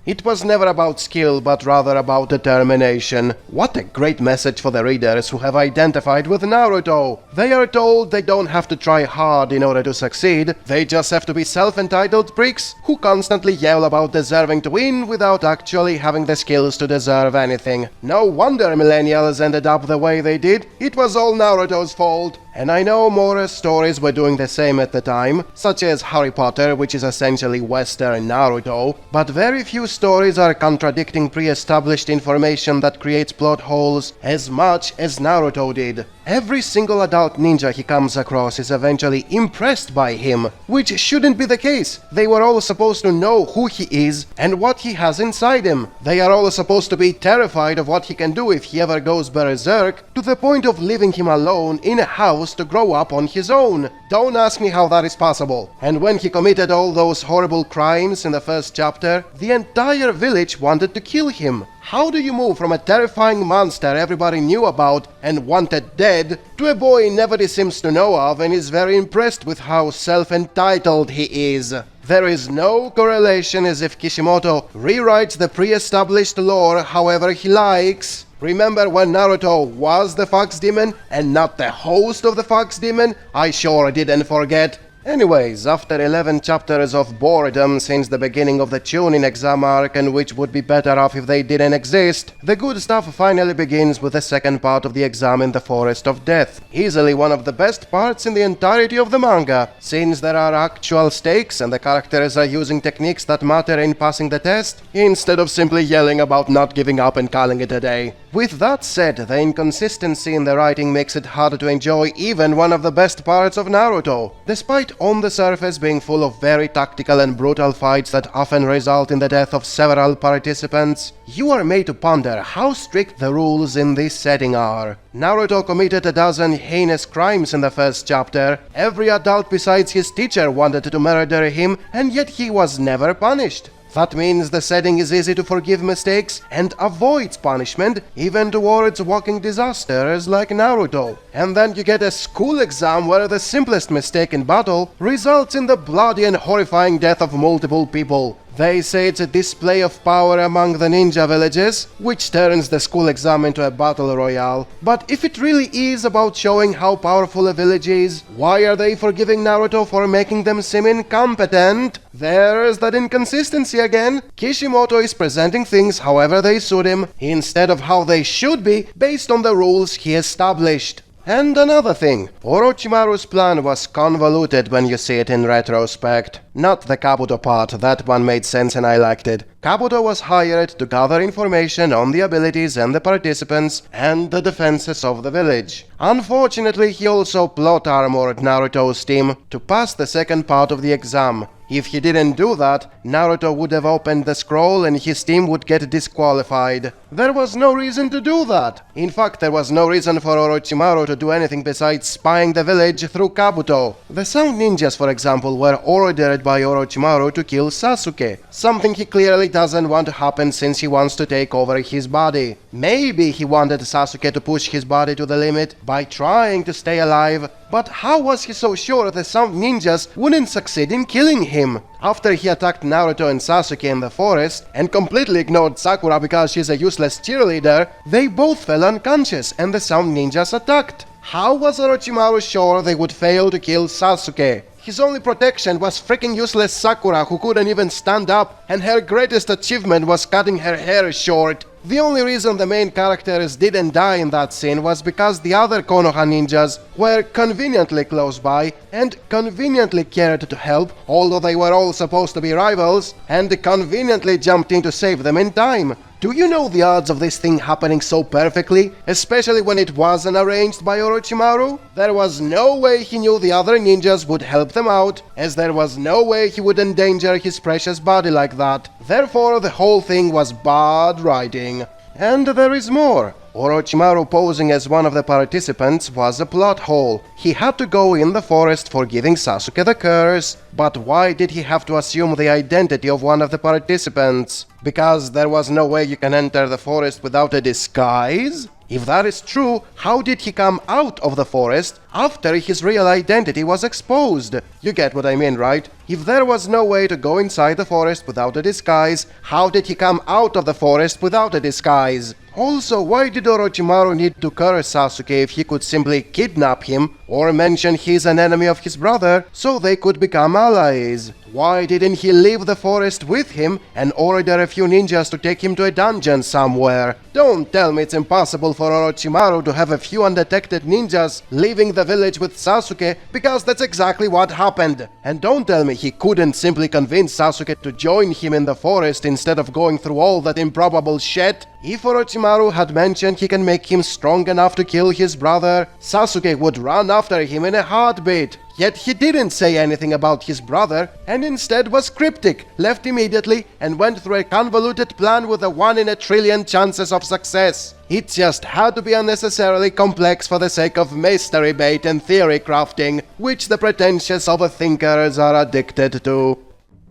It was never about skill, but rather about determination. What a great message for the readers who have identified with Naruto! They are told they don't have to try hard in order to succeed, they just have to be self-entitled pricks who constantly yell about deserving to win without actually having the skills to deserve anything. No wonder millennials ended up the way they did. It was all Naruto's fault. And I know more stories were doing the same at the time, such as Harry Potter, which is essentially Western Naruto, but very few stories are contradicting pre-established information that creates plot holes as much as Naruto did. Every single adult ninja he comes across is eventually impressed by him, which shouldn't be the case. They were all supposed to know who he is and what he has inside him. They are all supposed to be terrified of what he can do if he ever goes berserk, to the point of leaving him alone in a house to grow up on his own. Don't ask me how that is possible. And when he committed all those horrible crimes in the first chapter, the entire village wanted to kill him. How do you move from a terrifying monster everybody knew about and wanted dead to a boy nobody seems to know of and is very impressed with how self-entitled he is? There is no correlation, as if Kishimoto rewrites the pre-established lore however he likes. Remember when Naruto was the Fox Demon and not the host of the Fox Demon? I sure didn't forget. Anyways, after 11 chapters of boredom since the beginning of the Chunin exam arc, and which would be better off if they didn't exist, the good stuff finally begins with the second part of the exam in the Forest of Death. Easily one of the best parts in the entirety of the manga, since there are actual stakes and the characters are using techniques that matter in passing the test, instead of simply yelling about not giving up and calling it a day. With that said, the inconsistency in the writing makes it hard to enjoy even one of the best parts of Naruto. Despite on the surface being full of very tactical and brutal fights that often result in the death of several participants, you are made to ponder how strict the rules in this setting are. Naruto committed a dozen heinous crimes in the first chapter. Every adult besides his teacher wanted to murder him, and yet he was never punished. That means the setting is easy to forgive mistakes and avoids punishment, even towards walking disasters like Naruto. And then you get a school exam where the simplest mistake in battle results in the bloody and horrifying death of multiple people. They say it's a display of power among the ninja villages, which turns the school exam into a battle royale. But if it really is about showing how powerful a village is, why are they forgiving Naruto for making them seem incompetent? There's that inconsistency again. Kishimoto is presenting things however they suit him, instead of how they should be based on the rules he established. And another thing, Orochimaru's plan was convoluted when you see it in retrospect. Not the Kabuto part, that one made sense and I liked it. Kabuto was hired to gather information on the abilities and the participants and the defenses of the village. Unfortunately, he also plot armored Naruto's team to pass the second part of the exam. If he didn't do that, Naruto would have opened the scroll and his team would get disqualified. There was no reason to do that. In fact, there was no reason for Orochimaru to do anything besides spying the village through Kabuto. The Sound Ninjas, for example, were ordered by Orochimaru to kill Sasuke, something he clearly doesn't want to happen since he wants to take over his body. Maybe he wanted Sasuke to push his body to the limit by trying to stay alive, but how was he so sure the Sound Ninjas wouldn't succeed in killing him? After he attacked Naruto and Sasuke in the forest and completely ignored Sakura because she's a useless cheerleader, they both fell unconscious and the Sound Ninjas attacked. How was Orochimaru sure they would fail to kill Sasuke? His only protection was freaking useless Sakura, who couldn't even stand up, and her greatest achievement was cutting her hair short. The only reason the main characters didn't die in that scene was because the other Konoha ninjas were conveniently close by and conveniently cared to help, although they were all supposed to be rivals, and conveniently jumped in to save them in time. Do you know the odds of this thing happening so perfectly? Especially when it wasn't arranged by Orochimaru? There was no way he knew the other ninjas would help them out, as there was no way he would endanger his precious body like that. Therefore, the whole thing was bad writing. And there is more. Orochimaru posing as one of the participants was a plot hole. He had to go in the forest for giving Sasuke the curse. But why did he have to assume the identity of one of the participants? Because there was no way you can enter the forest without a disguise? If that is true, how did he come out of the forest after his real identity was exposed? You get what I mean, right? If there was no way to go inside the forest without a disguise, how did he come out of the forest without a disguise? Also, why did Orochimaru need to curse Sasuke if he could simply kidnap him or mention he's an enemy of his brother so they could become allies? Why didn't he leave the forest with him and order a few ninjas to take him to a dungeon somewhere? Don't tell me it's impossible for Orochimaru to have a few undetected ninjas leaving the village with Sasuke, because that's exactly what happened. And don't tell me he couldn't simply convince Sasuke to join him in the forest instead of going through all that improbable shit. If Orochimaru had mentioned he can make him strong enough to kill his brother, Sasuke would run after him in a heartbeat. Yet he didn't say anything about his brother, and instead was cryptic, left immediately, and went through a convoluted plan with a 1 in a trillion chances of success. It just had to be unnecessarily complex for the sake of mystery bait and theory crafting, which the pretentious overthinkers are addicted to.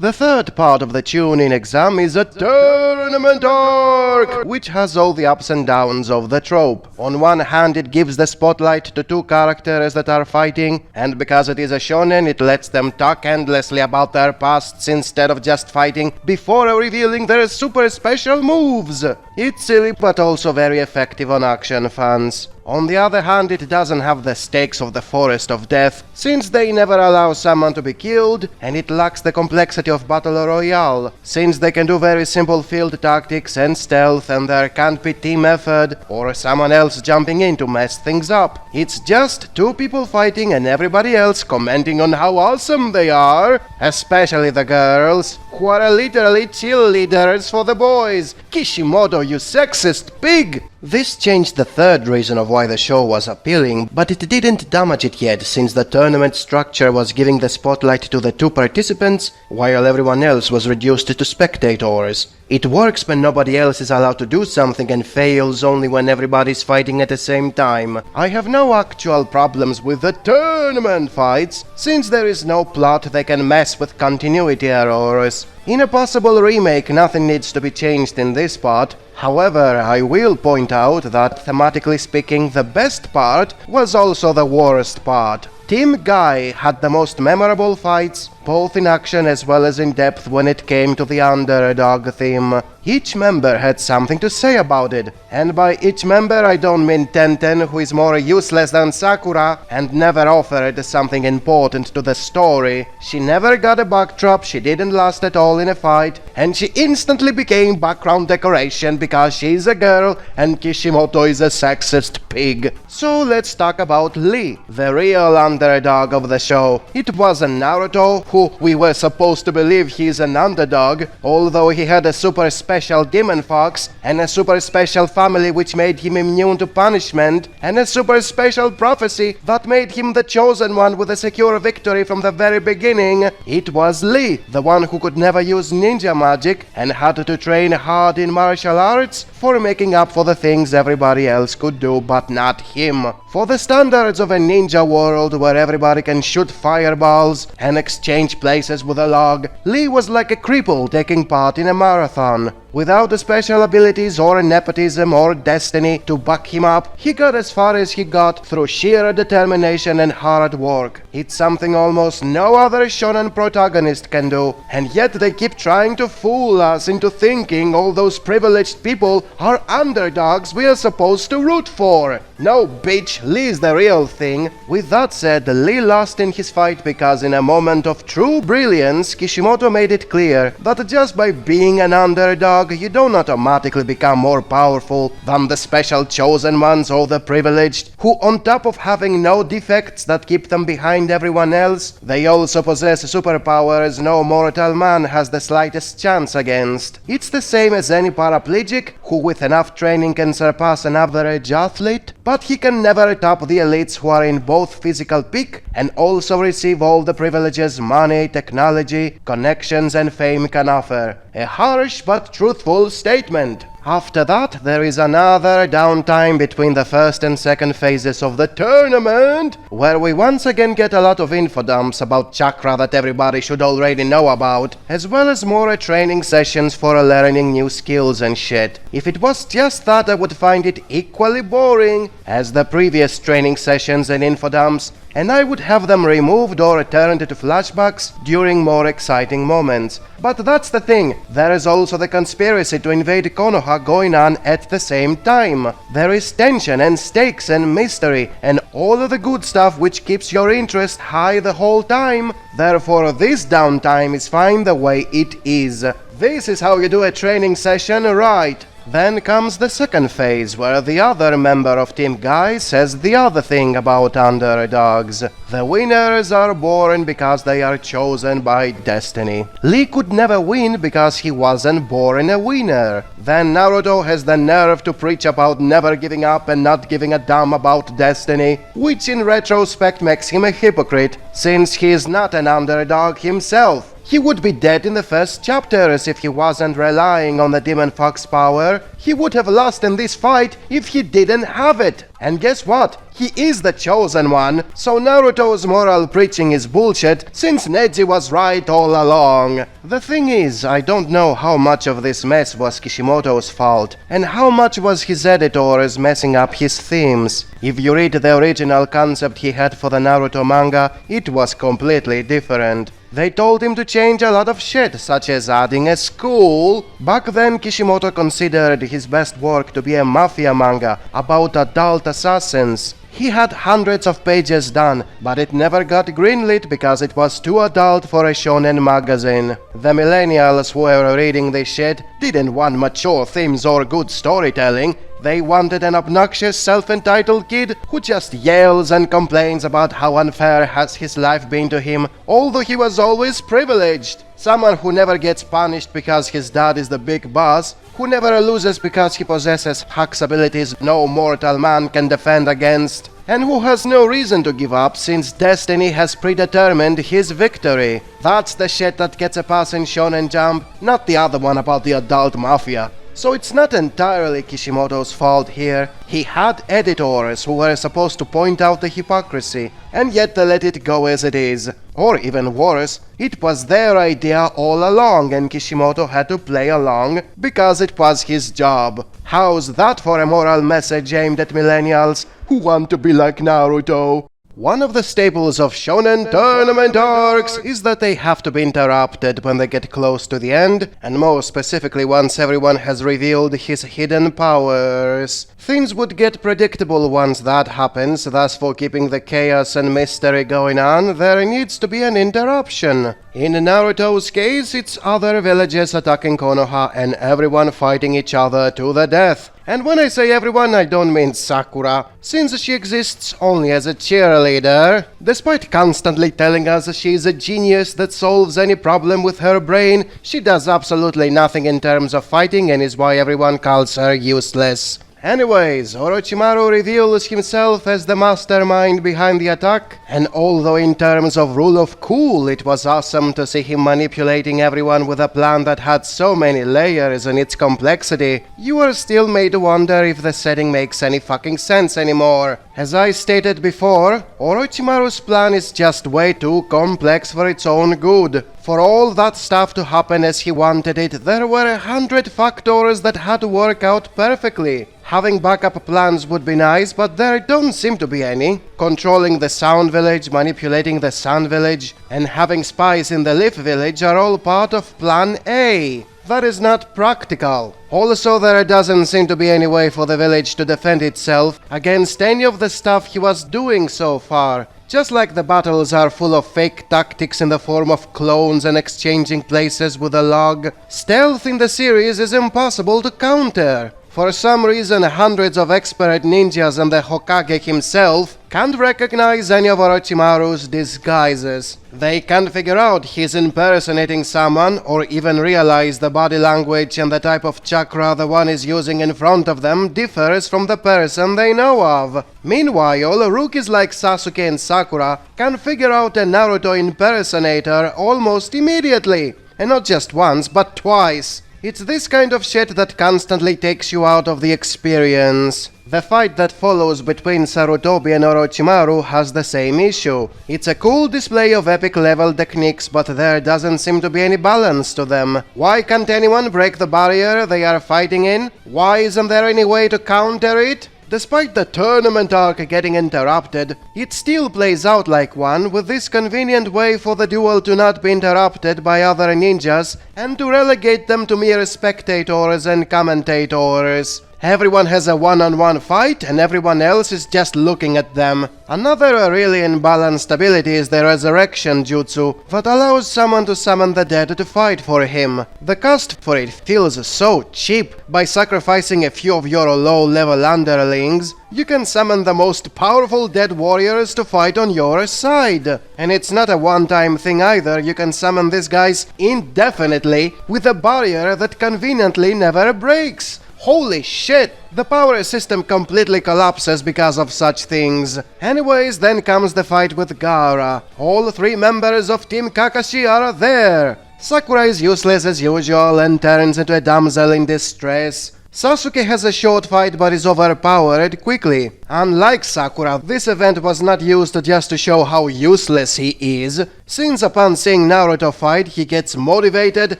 The third part of the Chunin exam is a tournament arc, which has all the ups and downs of the trope. On one hand, it gives the spotlight to two characters that are fighting, and because it is a shonen, it lets them talk endlessly about their pasts instead of just fighting before revealing their super special moves. It's silly but also very effective on action fans. On the other hand, it doesn't have the stakes of the Forest of Death, since they never allow someone to be killed, and it lacks the complexity of Battle Royale, since they can do very simple field tactics and stealth, and there can't be team effort or someone else jumping in to mess things up. It's just two people fighting and everybody else commenting on how awesome they are, especially the girls, who are literally cheerleaders for the boys. Kishimoto, you sexist pig! This changed the third reason of why the show was appealing, but it didn't damage it yet, since the tournament structure was giving the spotlight to the two participants, while everyone else was reduced to spectators. It works when nobody else is allowed to do something and fails only when everybody's fighting at the same time. I have no actual problems with the tournament fights, since there is no plot that can mess with continuity errors. In a possible remake, nothing needs to be changed in this part. However, I will point out that, thematically speaking, the best part was also the worst part. Team Guy had the most memorable fights, both in action as well as in depth when it came to the underdog theme. Each member had something to say about it, and by each member I don't mean Tenten, who is more useless than Sakura and never offered something important to the story. She never got a backdrop, she didn't last at all in a fight, and she instantly became background decoration because she's a girl and Kishimoto is a sexist pig. So let's talk about Lee, the real underdog of the show. It wasn't Naruto, who we were supposed to believe he's an underdog, although he had a super special demon fox, and a super special family which made him immune to punishment, and a super special prophecy that made him the chosen one with a secure victory from the very beginning. It was Lee, the one who could never use ninja magic and had to train hard in martial arts for making up for the things everybody else could do but not him. For the standards of a ninja world where everybody can shoot fireballs and exchange places with a log, Lee was like a cripple taking part in a marathon. Without the special abilities or nepotism or destiny to back him up, he got as far as he got through sheer determination and hard work. It's something almost no other shonen protagonist can do, and yet they keep trying to fool us into thinking all those privileged people are underdogs we are supposed to root for. No, bitch, Lee's the real thing. With that said, Lee lost in his fight because in a moment of true brilliance, Kishimoto made it clear that just by being an underdog, underdog, you don't automatically become more powerful than the special chosen ones or the privileged, who on top of having no defects that keep them behind everyone else, they also possess superpowers no mortal man has the slightest chance against. It's the same as any paraplegic, who with enough training can surpass an average athlete, but he can never top the elites who are in both physical peak and also receive all the privileges money, technology, connections and fame can offer. A harsh but truthful statement. After that, there is another downtime between the first and second phases of the tournament, where we once again get a lot of info dumps about chakra that everybody should already know about, as well as more training sessions for learning new skills and shit. If it was just that, I would find it equally boring as the previous training sessions and info dumps, and I would have them removed or turned into flashbacks during more exciting moments. But that's the thing, there is also the conspiracy to invade Konoha going on at the same time. There is tension and stakes and mystery and all of the good stuff which keeps your interest high the whole time. Therefore this downtime is fine the way it is. This is how you do a training session right. Then comes the second phase, where the other member of Team Guy says the other thing about underdogs. The winners are born because they are chosen by destiny. Lee could never win because he wasn't born a winner. Then Naruto has the nerve to preach about never giving up and not giving a damn about destiny, which in retrospect makes him a hypocrite, since he is not an underdog himself. He would be dead in the first chapters if he wasn't relying on the Demon Fox power. He would have lost in this fight if he didn't have it. And guess what? He is the chosen one, so Naruto's moral preaching is bullshit, since Neji was right all along. The thing is, I don't know how much of this mess was Kishimoto's fault, and how much was his editors messing up his themes. If you read the original concept he had for the Naruto manga, it was completely different. They told him to change a lot of shit, such as adding a school. Back then, Kishimoto considered his best work to be a mafia manga about adult assassins. He had hundreds of pages done, but it never got greenlit because it was too adult for a shonen magazine. The millennials who were reading this shit didn't want mature themes or good storytelling. They wanted an obnoxious, self-entitled kid who just yells and complains about how unfair has his life been to him, although he was always privileged. Someone who never gets punished because his dad is the big boss, who never loses because he possesses hacks abilities no mortal man can defend against, and who has no reason to give up since destiny has predetermined his victory. That's the shit that gets a pass in Shonen Jump, not the other one about the adult mafia. So it's not entirely Kishimoto's fault here. He had editors who were supposed to point out the hypocrisy, and yet they let it go as it is. Or even worse, it was their idea all along and Kishimoto had to play along because it was his job. How's that for a moral message aimed at millennials who want to be like Naruto? One of the staples of shonen tournament arcs is that they have to be interrupted when they get close to the end, and more specifically once everyone has revealed his hidden powers. Things would get predictable once that happens, thus for keeping the chaos and mystery going on, there needs to be an interruption. In Naruto's case, it's other villages attacking Konoha and everyone fighting each other to the death. And when I say everyone, I don't mean Sakura, since she exists only as a cheerleader. Despite constantly telling us she is a genius that solves any problem with her brain, she does absolutely nothing in terms of fighting and is why everyone calls her useless. Anyways, Orochimaru reveals himself as the mastermind behind the attack, and although in terms of rule of cool it was awesome to see him manipulating everyone with a plan that had so many layers in its complexity, you are still made to wonder if the setting makes any fucking sense anymore. As I stated before, Orochimaru's plan is just way too complex for its own good. For all that stuff to happen as he wanted it, there were 100 factors that had to work out perfectly. Having backup plans would be nice, but there don't seem to be any. Controlling the Sound Village, manipulating the Sun Village, and having spies in the Leaf Village are all part of Plan A. that is not practical. Also, there doesn't seem to be any way for the village to defend itself against any of the stuff he was doing so far. Just like the battles are full of fake tactics in the form of clones and exchanging places with a log, stealth in the series is impossible to counter. For some reason, hundreds of expert ninjas and the Hokage himself can't recognize any of Orochimaru's disguises. They can't figure out he's impersonating someone or even realize the body language and the type of chakra the one is using in front of them differs from the person they know of. Meanwhile, rookies like Sasuke and Sakura can figure out a Naruto impersonator almost immediately. And not just once, but twice. It's this kind of shit that constantly takes you out of the experience. The fight that follows between Sarutobi and Orochimaru has the same issue. It's a cool display of epic level techniques, but there doesn't seem to be any balance to them. Why can't anyone break the barrier they are fighting in? Why isn't there any way to counter it? Despite the tournament arc getting interrupted, it still plays out like one, with this convenient way for the duel to not be interrupted by other ninjas and to relegate them to mere spectators and commentators. Everyone has a one-on-one fight and everyone else is just looking at them. Another really imbalanced ability is the resurrection jutsu that allows someone to summon the dead to fight for him. The cost for it feels so cheap. By sacrificing a few of your low-level underlings, you can summon the most powerful dead warriors to fight on your side. And it's not a one-time thing either, you can summon these guys indefinitely with a barrier that conveniently never breaks. Holy shit! The power system completely collapses because of such things. Anyways, then comes the fight with Gaara. All three members of Team Kakashi are there. Sakura is useless as usual and turns into a damsel in distress. Sasuke has a short fight but is overpowered quickly. Unlike Sakura, this event was not used just to show how useless he is, since upon seeing Naruto fight, he gets motivated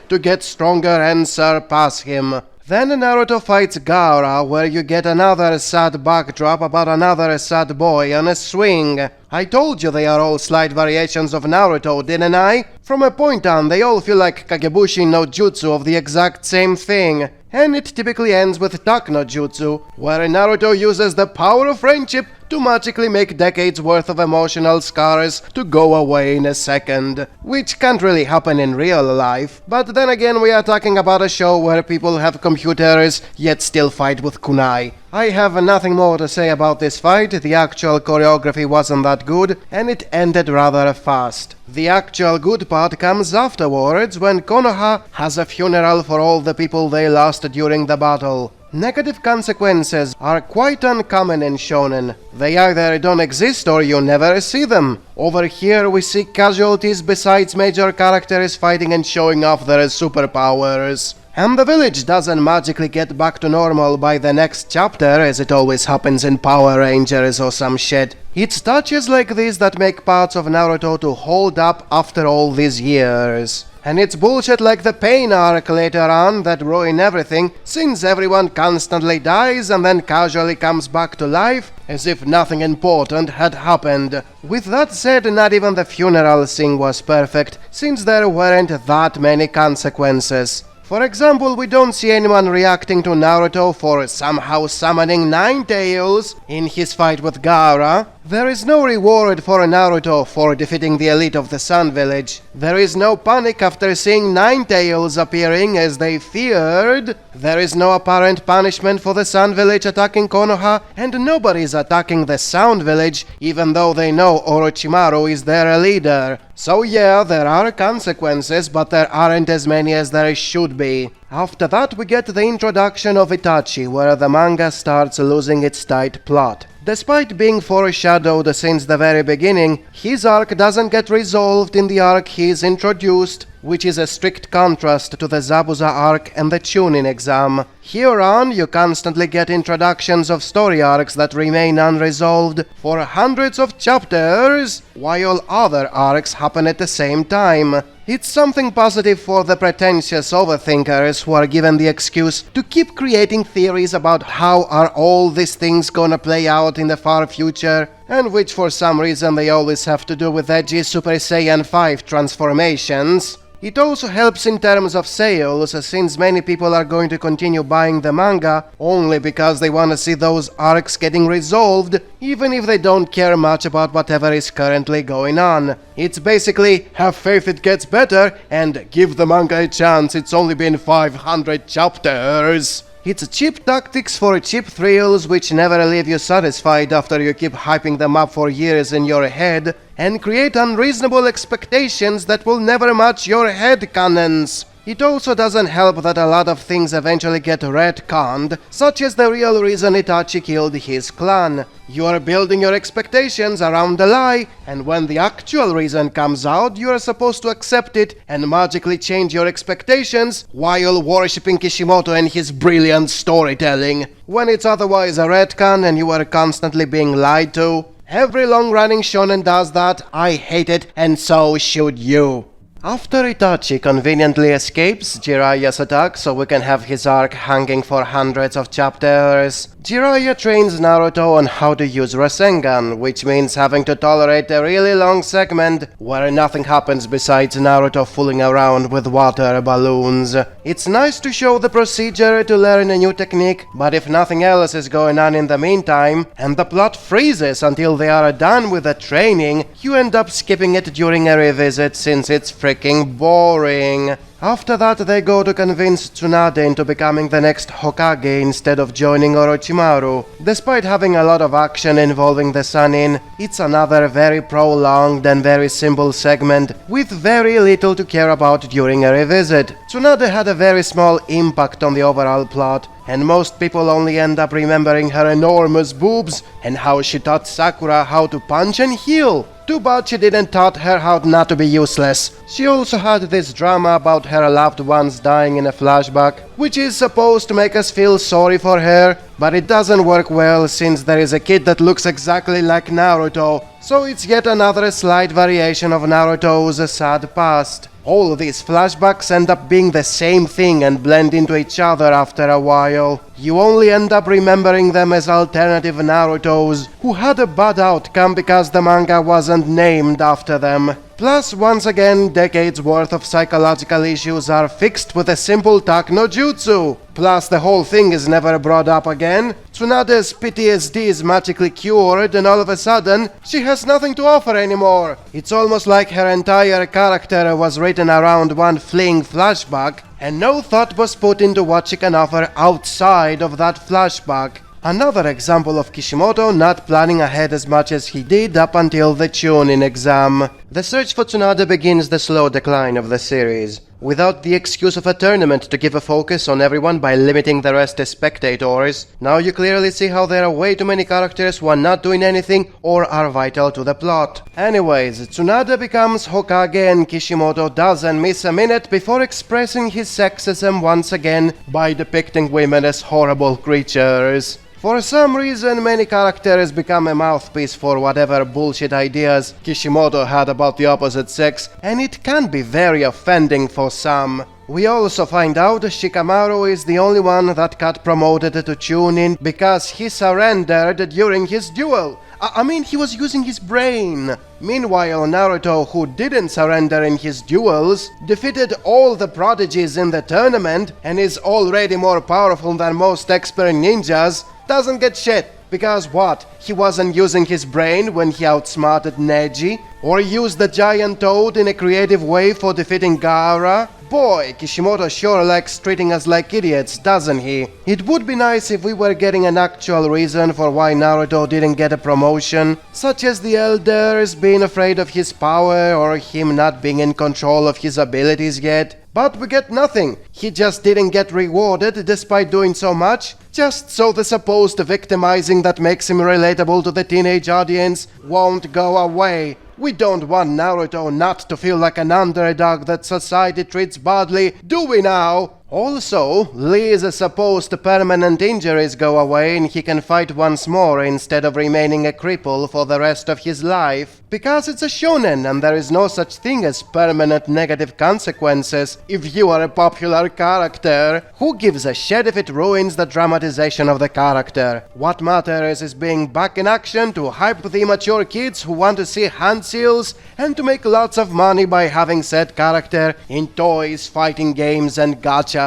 to get stronger and surpass him. Then Naruto fights Gaara, where you get another sad backdrop about another sad boy on a swing. I told you they are all slight variations of Naruto, didn't I? From a point on, they all feel like Kagebushi no Jutsu of the exact same thing. And it typically ends with Tak no Jutsu, where Naruto uses the power of friendship to magically make decades worth of emotional scars to go away in a second. Which can't really happen in real life. But then again, we are talking about a show where people have computers yet still fight with kunai. I have nothing more to say about this fight. The actual choreography wasn't that good, and it ended rather fast. The actual good part comes afterwards, when Konoha has a funeral for all the people they lost during the battle. Negative consequences are quite uncommon in shonen. They either don't exist or you never see them. Over here we see casualties besides major characters fighting and showing off their superpowers. And the village doesn't magically get back to normal by the next chapter, as it always happens in Power Rangers or some shit. It's touches like this that make parts of Naruto to hold up after all these years. And it's bullshit like the Pain arc later on that ruin everything, since everyone constantly dies and then casually comes back to life as if nothing important had happened. With that said, not even the funeral scene was perfect, since there weren't that many consequences. For example, we don't see anyone reacting to Naruto for somehow summoning Nine Tails in his fight with Gaara. There is no reward for Naruto for defeating the elite of the Sun Village. There is no panic after seeing Nine Tails appearing as they feared. There is no apparent punishment for the Sun Village attacking Konoha, and nobody's attacking the Sound Village even though they know Orochimaru is their leader. So yeah, there are consequences, but there aren't as many as there should be. After that we get the introduction of Itachi, where the manga starts losing its tight plot. Despite being foreshadowed since the very beginning, his arc doesn't get resolved in the arc he is introduced, which is a strict contrast to the Zabuza arc and the Chunin exam. Here on, you constantly get introductions of story arcs that remain unresolved for hundreds of chapters, while other arcs happen at the same time. It's something positive for the pretentious overthinkers who are given the excuse to keep creating theories about how are all these things gonna play out in the far future, and which for some reason they always have to do with edgy Super Saiyan 5 transformations. It also helps in terms of sales, since many people are going to continue buying the manga only because they want to see those arcs getting resolved, even if they don't care much about whatever is currently going on. It's basically have faith it gets better and give the manga a chance, it's only been 500 chapters. It's cheap tactics for cheap thrills which never leave you satisfied after you keep hyping them up for years in your head, and create unreasonable expectations that will never match your headcanons. It also doesn't help that a lot of things eventually get retconned, such as the real reason Itachi killed his clan. You are building your expectations around the lie, and when the actual reason comes out, you are supposed to accept it and magically change your expectations while worshipping Kishimoto and his brilliant storytelling. When it's otherwise a retcon and you are constantly being lied to. Every long-running shonen does that, I hate it, and so should you. After Itachi conveniently escapes Jiraiya's attack so we can have his arc hanging for hundreds of chapters, Jiraiya trains Naruto on how to use Rasengan, which means having to tolerate a really long segment where nothing happens besides Naruto fooling around with water balloons. It's nice to show the procedure to learn a new technique, but if nothing else is going on in the meantime, and the plot freezes until they are done with the training, you end up skipping it during a revisit since it's freaking boring. After that, they go to convince Tsunade into becoming the next Hokage instead of joining Orochimaru. Despite having a lot of action involving the Sannin, it's another very prolonged and very simple segment with very little to care about during a revisit. Tsunade had a very small impact on the overall plot, and most people only end up remembering her enormous boobs and how she taught Sakura how to punch and heal. Too bad she didn't taught her how not to be useless. She also had this drama about her loved ones dying in a flashback, which is supposed to make us feel sorry for her, but it doesn't work well since there is a kid that looks exactly like Naruto, so it's yet another slight variation of Naruto's sad past. All these flashbacks end up being the same thing and blend into each other after a while. You only end up remembering them as alternative Narutos who had a bad outcome because the manga wasn't named after them. Plus, once again, decades worth of psychological issues are fixed with a simple tak no jutsu. Plus, the whole thing is never brought up again. Tsunade's PTSD is magically cured and all of a sudden, she has nothing to offer anymore. It's almost like her entire character was written around one fleeing flashback and no thought was put into what she can offer outside of that flashback. Another example of Kishimoto not planning ahead as much as he did up until the Chunin exam. The search for Tsunade begins the slow decline of the series. Without the excuse of a tournament to give a focus on everyone by limiting the rest as spectators, now you clearly see how there are way too many characters who are not doing anything or are vital to the plot. Anyways, Tsunade becomes Hokage and Kishimoto doesn't miss a minute before expressing his sexism once again by depicting women as horrible creatures. For some reason, many characters become a mouthpiece for whatever bullshit ideas Kishimoto had about the opposite sex, and it can be very offending for some. We also find out Shikamaru is the only one that got promoted to Chunin because he surrendered during his duel. I mean, he was using his brain. Meanwhile, Naruto, who didn't surrender in his duels, defeated all the prodigies in the tournament and is already more powerful than most expert ninjas, doesn't get shit. Because what? He wasn't using his brain when he outsmarted Neji? Or used the giant toad in a creative way for defeating Gaara? Boy, Kishimoto sure likes treating us like idiots, doesn't he? It would be nice if we were getting an actual reason for why Naruto didn't get a promotion, such as the elders being afraid of his power or him not being in control of his abilities yet. But we get nothing. He just didn't get rewarded despite doing so much, just so the supposed victimizing that makes him relatable to the teenage audience won't go away. We don't want Naruto not to feel like an underdog that society treats badly, do we now? Also, Lee's supposed permanent injuries go away and he can fight once more instead of remaining a cripple for the rest of his life. Because it's a shonen and there is no such thing as permanent negative consequences if you are a popular character. Who gives a shit if it ruins the dramatization of the character? What matters is being back in action to hype the immature kids who want to see hand seals and to make lots of money by having said character in toys, fighting games and gachas.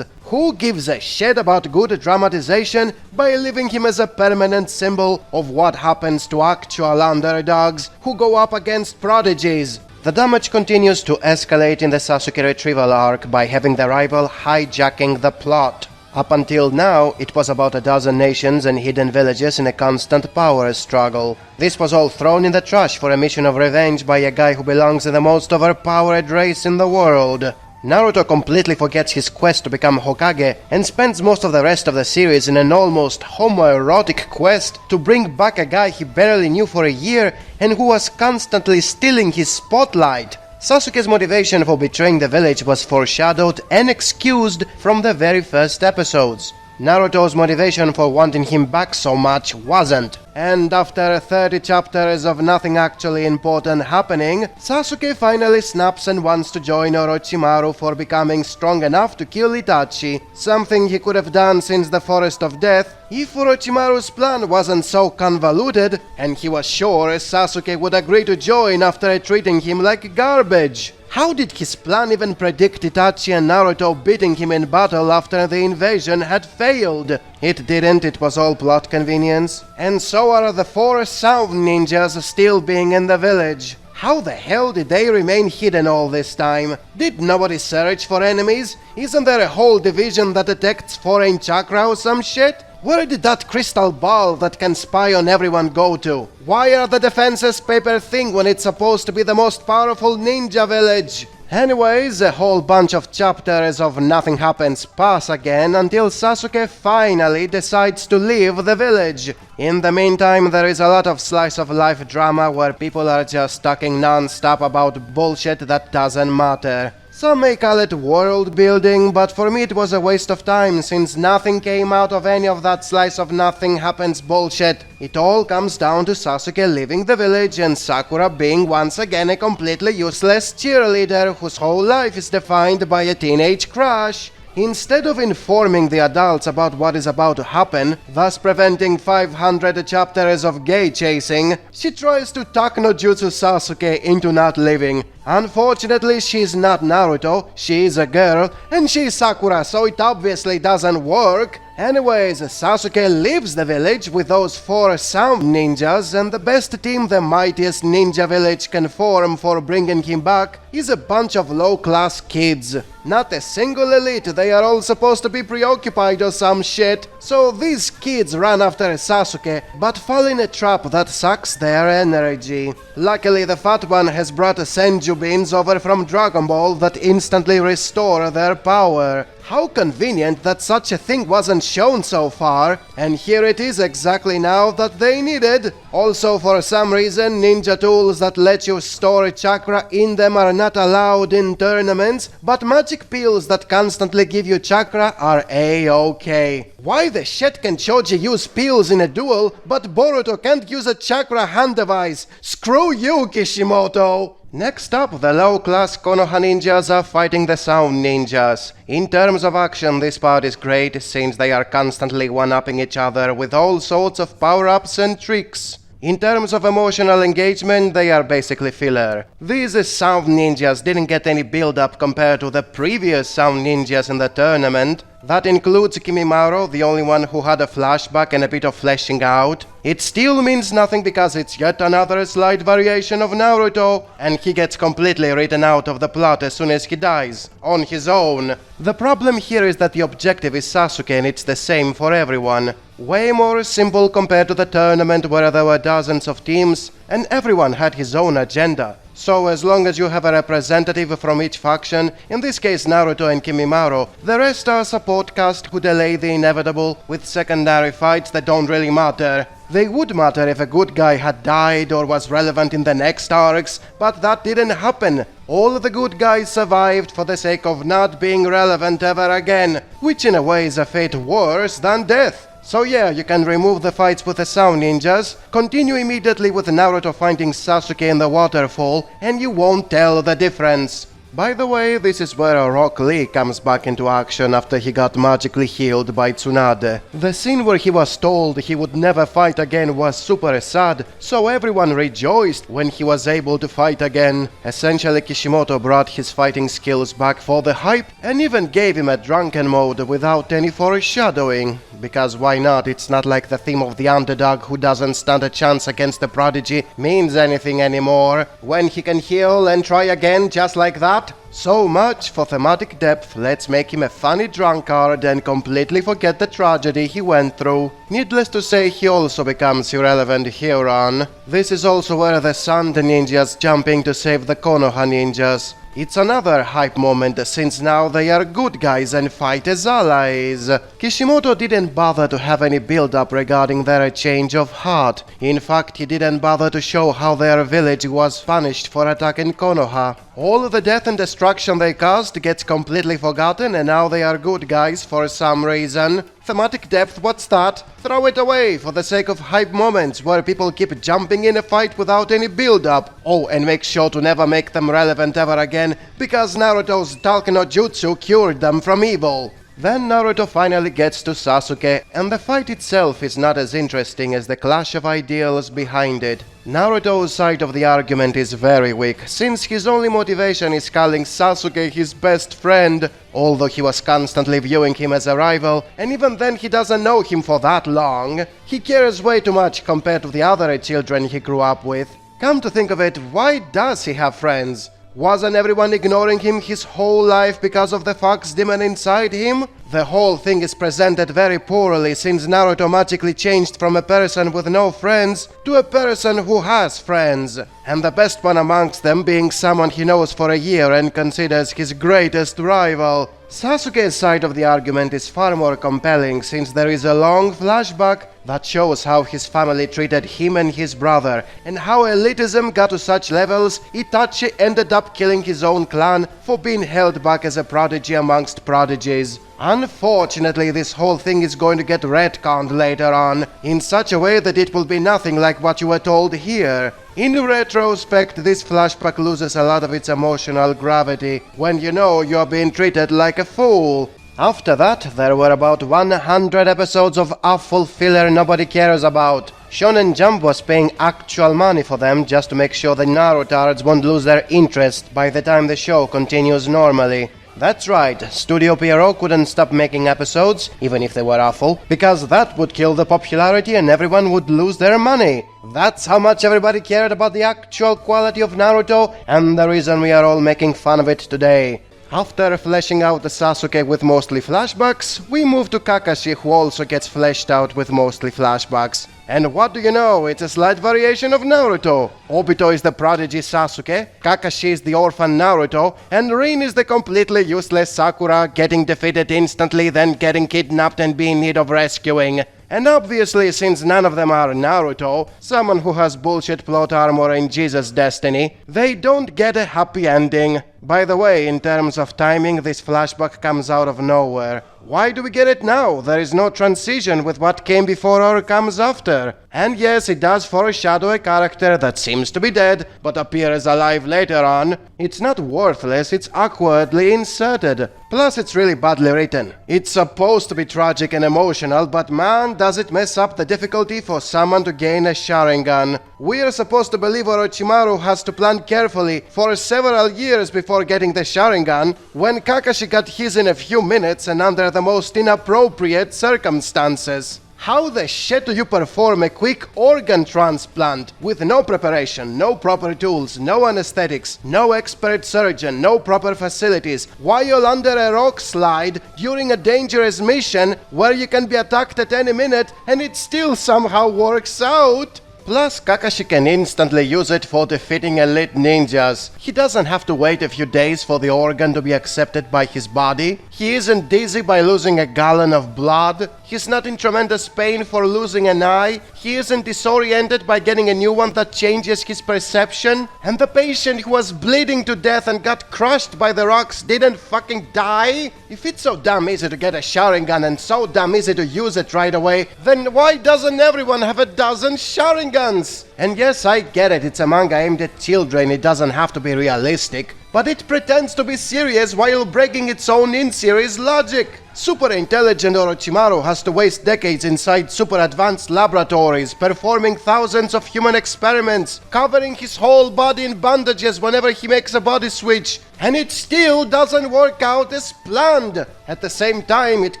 Who gives a shit about good dramatization by leaving him as a permanent symbol of what happens to actual underdogs who go up against prodigies? The damage continues to escalate in the Sasuke Retrieval arc by having the rival hijacking the plot. Up until now, it was about a dozen nations and hidden villages in a constant power struggle. This was all thrown in the trash for a mission of revenge by a guy who belongs in the most overpowered race in the world. Naruto completely forgets his quest to become Hokage and spends most of the rest of the series in an almost homoerotic quest to bring back a guy he barely knew for a year and who was constantly stealing his spotlight. Sasuke's motivation for betraying the village was foreshadowed and excused from the very first episodes. Naruto's motivation for wanting him back so much wasn't. And after 30 chapters of nothing actually important happening, Sasuke finally snaps and wants to join Orochimaru for becoming strong enough to kill Itachi, something he could have done since the Forest of Death if Orochimaru's plan wasn't so convoluted, and he was sure Sasuke would agree to join after treating him like garbage. How did his plan even predict Itachi and Naruto beating him in battle after the invasion had failed? It didn't, it was all plot convenience. And so are the 4 sound ninjas still being in the village. How the hell did they remain hidden all this time? Did nobody search for enemies? Isn't there a whole division that detects foreign chakra or some shit? Where did that crystal ball that can spy on everyone go to? Why are the defenses paper thin when it's supposed to be the most powerful ninja village? Anyways, a whole bunch of chapters of nothing happens pass again until Sasuke finally decides to leave the village. In the meantime, there is a lot of slice of life drama where people are just talking non-stop about bullshit that doesn't matter. Some may call it world building, but for me it was a waste of time since nothing came out of any of that slice of nothing happens bullshit. It all comes down to Sasuke leaving the village and Sakura being once again a completely useless cheerleader whose whole life is defined by a teenage crush. Instead of informing the adults about what is about to happen, thus preventing 500 chapters of gay chasing, she tries to talk no jutsu Sasuke into not leaving. Unfortunately, she's not Naruto, she's a girl, and she's Sakura, so it obviously doesn't work. Anyways, Sasuke leaves the village with those 4 sound ninjas, and the best team the mightiest ninja village can form for bringing him back is a bunch of low-class kids. Not a single elite, they are all supposed to be preoccupied or some shit. So these kids run after Sasuke, but fall in a trap that sucks their energy. Luckily, the fat one has brought Senju beans over from Dragon Ball that instantly restore their power. How convenient that such a thing wasn't shown so far, and here it is exactly now that they needed. Also, for some reason, ninja tools that let you store chakra in them are not allowed in tournaments, but magic pills that constantly give you chakra are a-okay. Why the shit can Choji use pills in a duel, but Boruto can't use a chakra hand device? Screw you, Kishimoto! Next up, the low-class Konoha ninjas are fighting the sound ninjas. In terms of action, this part is great, since they are constantly one-upping each other with all sorts of power-ups and tricks. In terms of emotional engagement, they are basically filler. These sound ninjas didn't get any build-up compared to the previous sound ninjas in the tournament. That includes Kimimaro, the only one who had a flashback and a bit of fleshing out. It still means nothing because it's yet another slight variation of Naruto, and he gets completely written out of the plot as soon as he dies, on his own. The problem here is that the objective is Sasuke and it's the same for everyone. Way more simple compared to the tournament where there were dozens of teams, and everyone had his own agenda. So as long as you have a representative from each faction, in this case Naruto and Kimimaro, the rest are support cast who delay the inevitable with secondary fights that don't really matter. They would matter if a good guy had died or was relevant in the next arcs, but that didn't happen. All the good guys survived for the sake of not being relevant ever again, which in a way is a fate worse than death. So yeah, you can remove the fights with the sound ninjas, continue immediately with Naruto finding Sasuke in the waterfall, and you won't tell the difference. By the way, this is where Rock Lee comes back into action after he got magically healed by Tsunade. The scene where he was told he would never fight again was super sad, so everyone rejoiced when he was able to fight again. Essentially, Kishimoto brought his fighting skills back for the hype and even gave him a drunken mode without any foreshadowing. Because why not? It's not like the theme of the underdog who doesn't stand a chance against the prodigy means anything anymore, when he can heal and try again just like that. So much for thematic depth, let's make him a funny drunkard and completely forget the tragedy he went through. Needless to say, he also becomes irrelevant here on. This is also where the Sand Ninjas jumping to save the Konoha Ninjas. It's another hype moment since now they are good guys and fight as allies. Kishimoto didn't bother to have any build-up regarding their change of heart. In fact, he didn't bother to show how their village was punished for attacking Konoha. All the death and destruction they caused gets completely forgotten and now they are good guys for some reason. Thematic depth, what's that? Throw it away for the sake of hype moments where people keep jumping in a fight without any build-up. Oh, and make sure to never make them relevant ever again, because Naruto's Talk no Jutsu cured them from evil. Then Naruto finally gets to Sasuke, and the fight itself is not as interesting as the clash of ideals behind it. Naruto's side of the argument is very weak, since his only motivation is calling Sasuke his best friend, although he was constantly viewing him as a rival, and even then he doesn't know him for that long. He cares way too much compared to the other children he grew up with. Come to think of it, why does he have friends? Wasn't everyone ignoring him his whole life because of the fox demon inside him? The whole thing is presented very poorly since Naruto magically changed from a person with no friends to a person who has friends, and the best one amongst them being someone he knows for a year and considers his greatest rival. Sasuke's side of the argument is far more compelling since there is a long flashback that shows how his family treated him and his brother, and how elitism got to such levels Itachi ended up killing his own clan for being held back as a prodigy amongst prodigies. Unfortunately, this whole thing is going to get retconned later on, in such a way that it will be nothing like what you were told here. In retrospect, this flashback loses a lot of its emotional gravity when you know you're being treated like a fool. After that, there were about 100 episodes of awful filler nobody cares about. Shonen Jump was paying actual money for them just to make sure the Narutards won't lose their interest by the time the show continues normally. That's right, Studio Pierrot couldn't stop making episodes, even if they were awful, because that would kill the popularity and everyone would lose their money. That's how much everybody cared about the actual quality of Naruto, and the reason we are all making fun of it today. After fleshing out the Sasuke with mostly flashbacks, we move to Kakashi, who also gets fleshed out with mostly flashbacks. And what do you know, it's a slight variation of Naruto. Obito is the prodigy Sasuke, Kakashi is the orphan Naruto, and Rin is the completely useless Sakura, getting defeated instantly, then getting kidnapped and being in need of rescuing. And obviously, since none of them are Naruto, someone who has bullshit plot armor in Jesus' destiny, they don't get a happy ending. By the way, in terms of timing, this flashback comes out of nowhere. Why do we get it now? There is no transition with what came before or comes after. And yes, it does foreshadow a character that seems to be dead, but appears alive later on. It's not worthless, it's awkwardly inserted. Plus, it's really badly written. It's supposed to be tragic and emotional, but man, does it mess up the difficulty for someone to gain a Sharingan. We're supposed to believe Orochimaru has to plan carefully for several years before getting the Sharingan, when Kakashi got his in a few minutes and under the most inappropriate circumstances. How the shit do you perform a quick organ transplant with no preparation, no proper tools, no anesthetics, no expert surgeon, no proper facilities, while under a rock slide during a dangerous mission where you can be attacked at any minute and it still somehow works out? Plus, Kakashi can instantly use it for defeating elite ninjas. He doesn't have to wait a few days for the organ to be accepted by his body. He He isn't dizzy by losing a gallon of blood. He's not in tremendous pain for losing an eye. He isn't disoriented by getting a new one that changes his perception. And the patient who was bleeding to death and got crushed by the rocks didn't fucking die? If it's so damn easy to get a Sharingan and so damn easy to use it right away, then why doesn't everyone have a dozen Sharingans? And yes, I get it, it's a manga aimed at children, it doesn't have to be realistic. But it pretends to be serious while breaking its own in-series logic. Super intelligent Orochimaru has to waste decades inside super advanced laboratories, performing thousands of human experiments, covering his whole body in bandages whenever he makes a body switch, and it still doesn't work out as planned. At the same time, it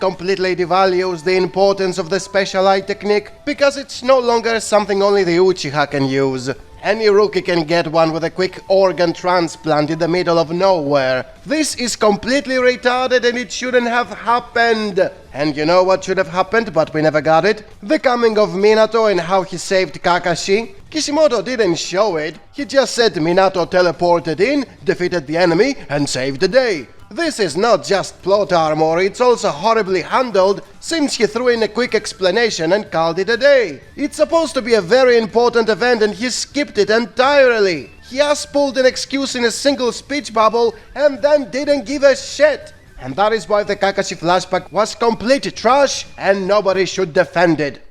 completely devalues the importance of the special eye technique, because it's no longer something only the Uchiha can use. Any rookie can get one with a quick organ transplant in the middle of nowhere. This is completely retarded and it shouldn't have happened. And you know what should have happened, but we never got it? The coming of Minato and how he saved Kakashi. Kishimoto didn't show it. He just said Minato teleported in, defeated the enemy, and saved the day. This is not just plot armor, it's also horribly handled, since he threw in a quick explanation and called it a day. It's supposed to be a very important event and he skipped it entirely. He has pulled an excuse in a single speech bubble and then didn't give a shit. And that is why the Kakashi flashback was complete trash and nobody should defend it.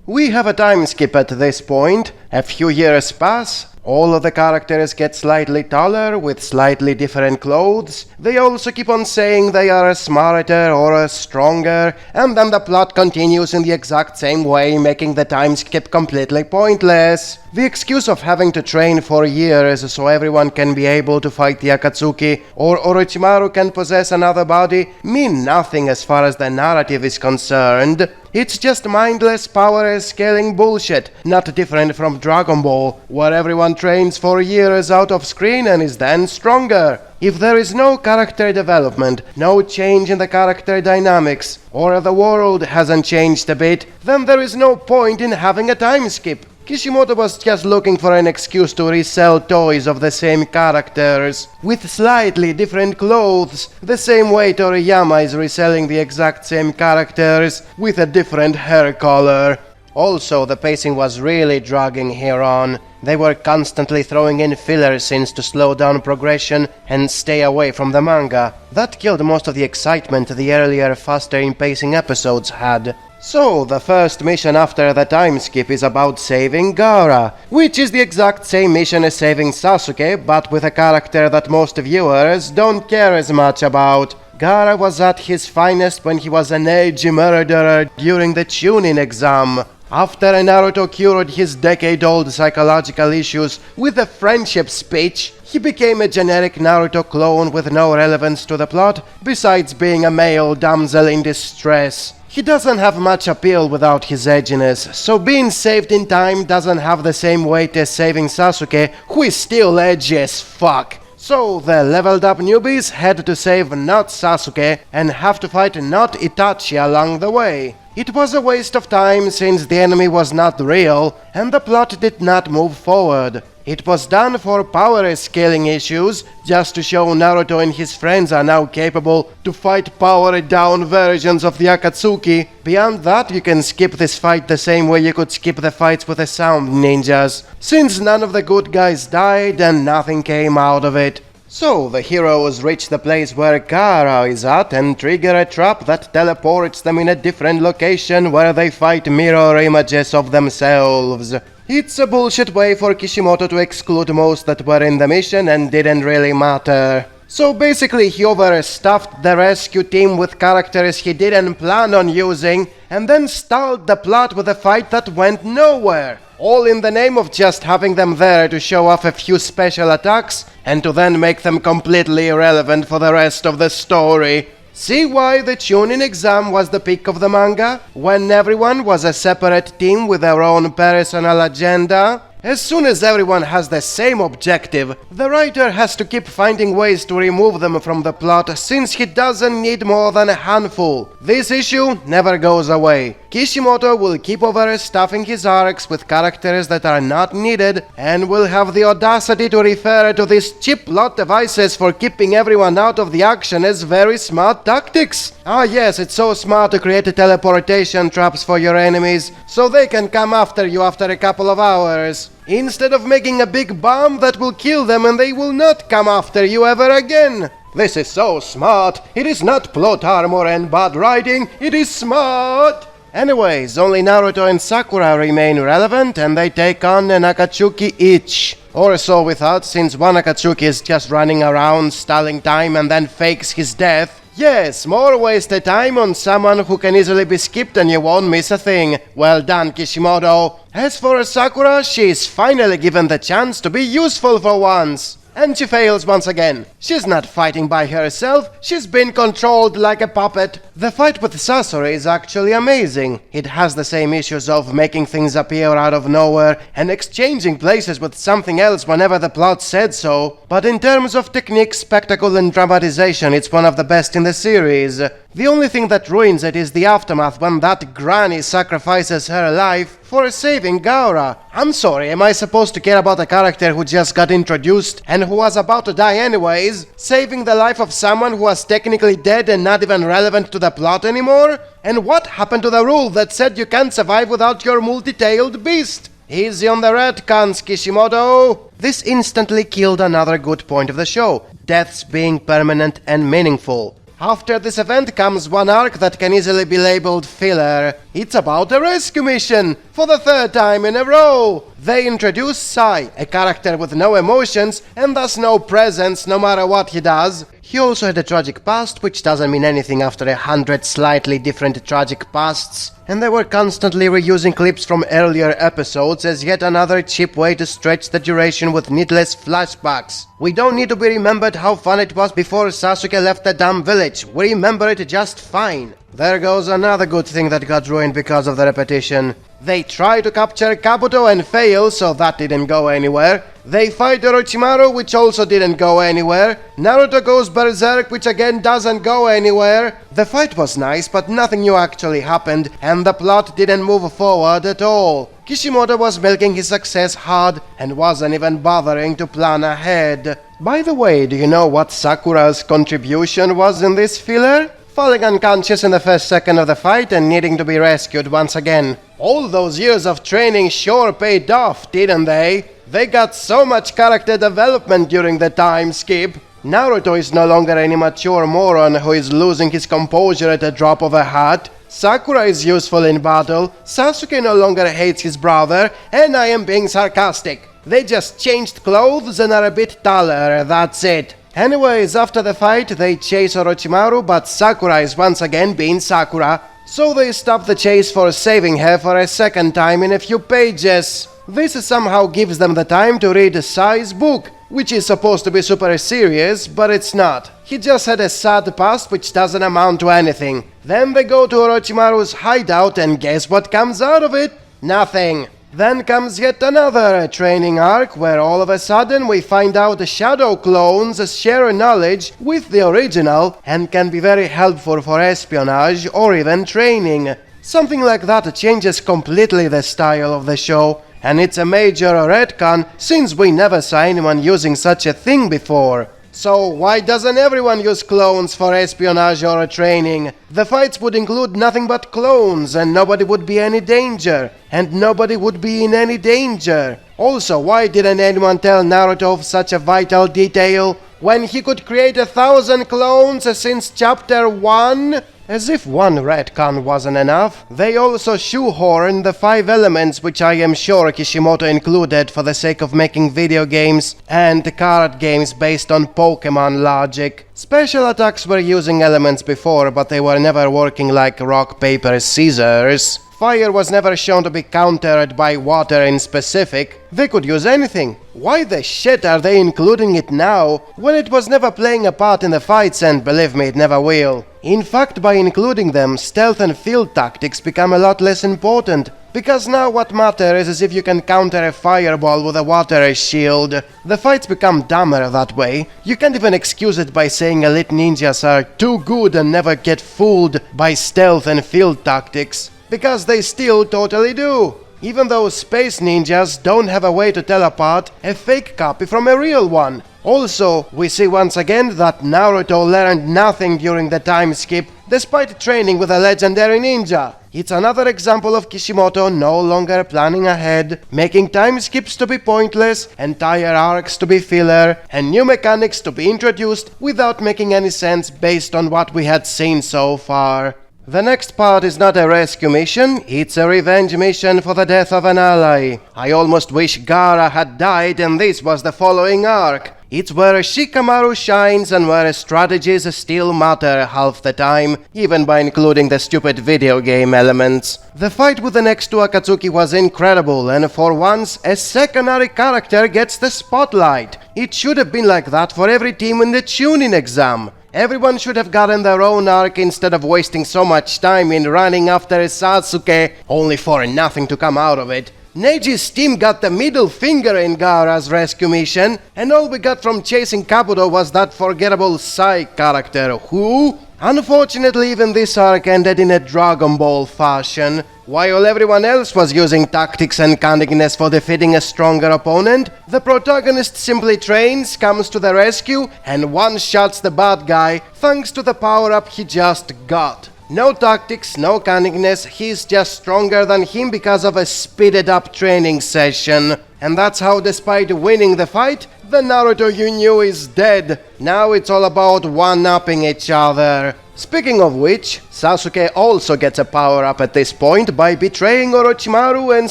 We have a time skip at this point. A few years pass. All of the characters get slightly taller with slightly different clothes. They also keep on saying they are smarter or stronger, and then the plot continues in the exact same way, making the time skip completely pointless. The excuse of having to train for years so everyone can be able to fight the Akatsuki or Orochimaru can possess another body mean nothing as far as the narrative is concerned. It's just mindless power scaling bullshit, not different from Dragon Ball, where everyone trains for years out of screen and is then stronger. If there is no character development, no change in the character dynamics, or the world hasn't changed a bit, then there is no point in having a time skip. Kishimoto was just looking for an excuse to resell toys of the same characters, with slightly different clothes, the same way Toriyama is reselling the exact same characters, with a different hair color. Also, the pacing was really dragging here on. They were constantly throwing in filler scenes to slow down progression and stay away from the manga. That killed most of the excitement the earlier, faster in pacing episodes had. So, the first mission after the time skip is about saving Gaara, which is the exact same mission as saving Sasuke, but with a character that most viewers don't care as much about. Gaara was at his finest when he was an edgy murderer during the Chunin exam. After Naruto cured his decade-old psychological issues with a friendship speech, he became a generic Naruto clone with no relevance to the plot, besides being a male damsel in distress. He doesn't have much appeal without his edginess, so being saved in time doesn't have the same weight as saving Sasuke, who is still edgy as fuck. So the leveled up newbies had to save not Sasuke and have to fight not Itachi along the way. It was a waste of time since the enemy was not real and the plot did not move forward. It was done for power scaling issues, just to show Naruto and his friends are now capable to fight powered down versions of the Akatsuki. Beyond that, you can skip this fight the same way you could skip the fights with the sound ninjas, since none of the good guys died and nothing came out of it. So, the heroes reach the place where Gaara is at and trigger a trap that teleports them in a different location where they fight mirror images of themselves. It's a bullshit way for Kishimoto to exclude most that were in the mission and didn't really matter. So basically he overstuffed the rescue team with characters he didn't plan on using and then stalled the plot with a fight that went nowhere. All in the name of just having them there to show off a few special attacks and to then make them completely irrelevant for the rest of the story. See why the Chunin exam was the peak of the manga? When everyone was a separate team with their own personal agenda? As soon as everyone has the same objective, the writer has to keep finding ways to remove them from the plot since he doesn't need more than a handful. This issue never goes away. Kishimoto will keep overstuffing his arcs with characters that are not needed and will have the audacity to refer to these cheap plot devices for keeping everyone out of the action as very smart tactics. Ah yes, it's so smart to create teleportation traps for your enemies so they can come after you after a couple of hours, instead of making a big bomb that will kill them and they will not come after you ever again. This is so smart. It is not plot armor and bad writing, it is smart. Anyways, only Naruto and Sakura remain relevant and they take on an Akatsuki each. Or so we thought, since one Akatsuki is just running around stalling time and then fakes his death. Yes, more wasted time on someone who can easily be skipped and you won't miss a thing. Well done, Kishimoto. As for Sakura, she is finally given the chance to be useful for once. And she fails once again. She's not fighting by herself, she's been controlled like a puppet. The fight with Sasori is actually amazing. It has the same issues of making things appear out of nowhere and exchanging places with something else whenever the plot said so. But in terms of technique, spectacle and dramatization, it's one of the best in the series. The only thing that ruins it is the aftermath when that granny sacrifices her life for saving Gaara. I'm sorry, am I supposed to care about a character who just got introduced and who was about to die anyways, saving the life of someone who was technically dead and not even relevant to the plot anymore? And what happened to the rule that said you can't survive without your multi-tailed beast? Easy on the retcons, Kishimoto! This instantly killed another good point of the show, deaths being permanent and meaningful. After this event comes one arc that can easily be labeled filler. It's about a rescue mission, for the third time in a row. They introduce Sai, a character with no emotions and thus no presence no matter what he does. He also had a tragic past, which doesn't mean anything after 100 slightly different tragic pasts. And they were constantly reusing clips from earlier episodes as yet another cheap way to stretch the duration with needless flashbacks. We don't need to be remembered how fun it was before Sasuke left the damn village. We remember it just fine. There goes another good thing that got ruined because of the repetition. They try to capture Kabuto and fail, so that didn't go anywhere. They fight Orochimaru, which also didn't go anywhere. Naruto goes berserk, which again doesn't go anywhere. The fight was nice, but nothing new actually happened, and the plot didn't move forward at all. Kishimoto was milking his success hard and wasn't even bothering to plan ahead. By the way, do you know what Sakura's contribution was in this filler? Falling unconscious in the first second of the fight and needing to be rescued once again. All those years of training sure paid off, didn't they? They got so much character development during the time skip. Naruto is no longer an immature moron who is losing his composure at a drop of a hat. Sakura is useful in battle, Sasuke no longer hates his brother, and I am being sarcastic. They just changed clothes and are a bit taller, that's it. Anyways, after the fight, they chase Orochimaru, but Sakura is once again being Sakura, so they stop the chase for saving her for a second time in a few pages. This somehow gives them the time to read Sai's book, which is supposed to be super serious, but it's not. He just had a sad past which doesn't amount to anything. Then they go to Orochimaru's hideout and guess what comes out of it? Nothing. Then comes yet another training arc where all of a sudden we find out the shadow clones share knowledge with the original and can be very helpful for espionage or even training. Something like that changes completely the style of the show, and it's a major retcon since we never saw anyone using such a thing before. So why doesn't everyone use clones for espionage or training? The fights would include nothing but clones and nobody would be any danger. And nobody would be in any danger. Also, why didn't anyone tell Naruto of such a vital detail when he could create 1,000 clones since chapter 1? As if one retcon wasn't enough, they also shoehorned the 5 elements which I am sure Kishimoto included for the sake of making video games and card games based on Pokemon logic. Special attacks were using elements before, but they were never working like rock, paper, scissors. Fire was never shown to be countered by water in specific. They could use anything. Why the shit are they including it now, when it was never playing a part in the fights, and believe me, it never will. In fact, by including them, stealth and field tactics become a lot less important, because now what matters is if you can counter a fireball with a water shield. The fights become dumber that way. You can't even excuse it by saying elite ninjas are too good and never get fooled by stealth and field tactics. because they still totally do. Even though space ninjas don't have a way to tell apart a fake copy from a real one. Also, we see once again that Naruto learned nothing during the time skip, despite training with a legendary ninja. It's another example of Kishimoto no longer planning ahead, making time skips to be pointless, entire arcs to be filler, and new mechanics to be introduced without making any sense based on what we had seen so far. The next part is not a rescue mission, it's a revenge mission for the death of an ally. I almost wish Gaara had died and this was the following arc. It's where Shikamaru shines and where strategies still matter half the time, even by including the stupid video game elements. The fight with the next two Akatsuki was incredible, and for once, a secondary character gets the spotlight. It should have been like that for every team in the Chunin exam. Everyone should have gotten their own arc instead of wasting so much time in running after Sasuke, only for nothing to come out of it. Neiji's team got the middle finger in Gaara's rescue mission, and all we got from chasing Kabuto was that forgettable Sai character, who, unfortunately, even this arc ended in a Dragon Ball fashion. While everyone else was using tactics and cunningness for defeating a stronger opponent, the protagonist simply trains, comes to the rescue, and one-shots the bad guy thanks to the power-up he just got. No tactics, no cunningness, he's just stronger than him because of a speeded-up training session. And that's how, despite winning the fight, the Naruto you knew is dead. Now it's all about one-upping each other. Speaking of which, Sasuke also gets a power-up at this point by betraying Orochimaru and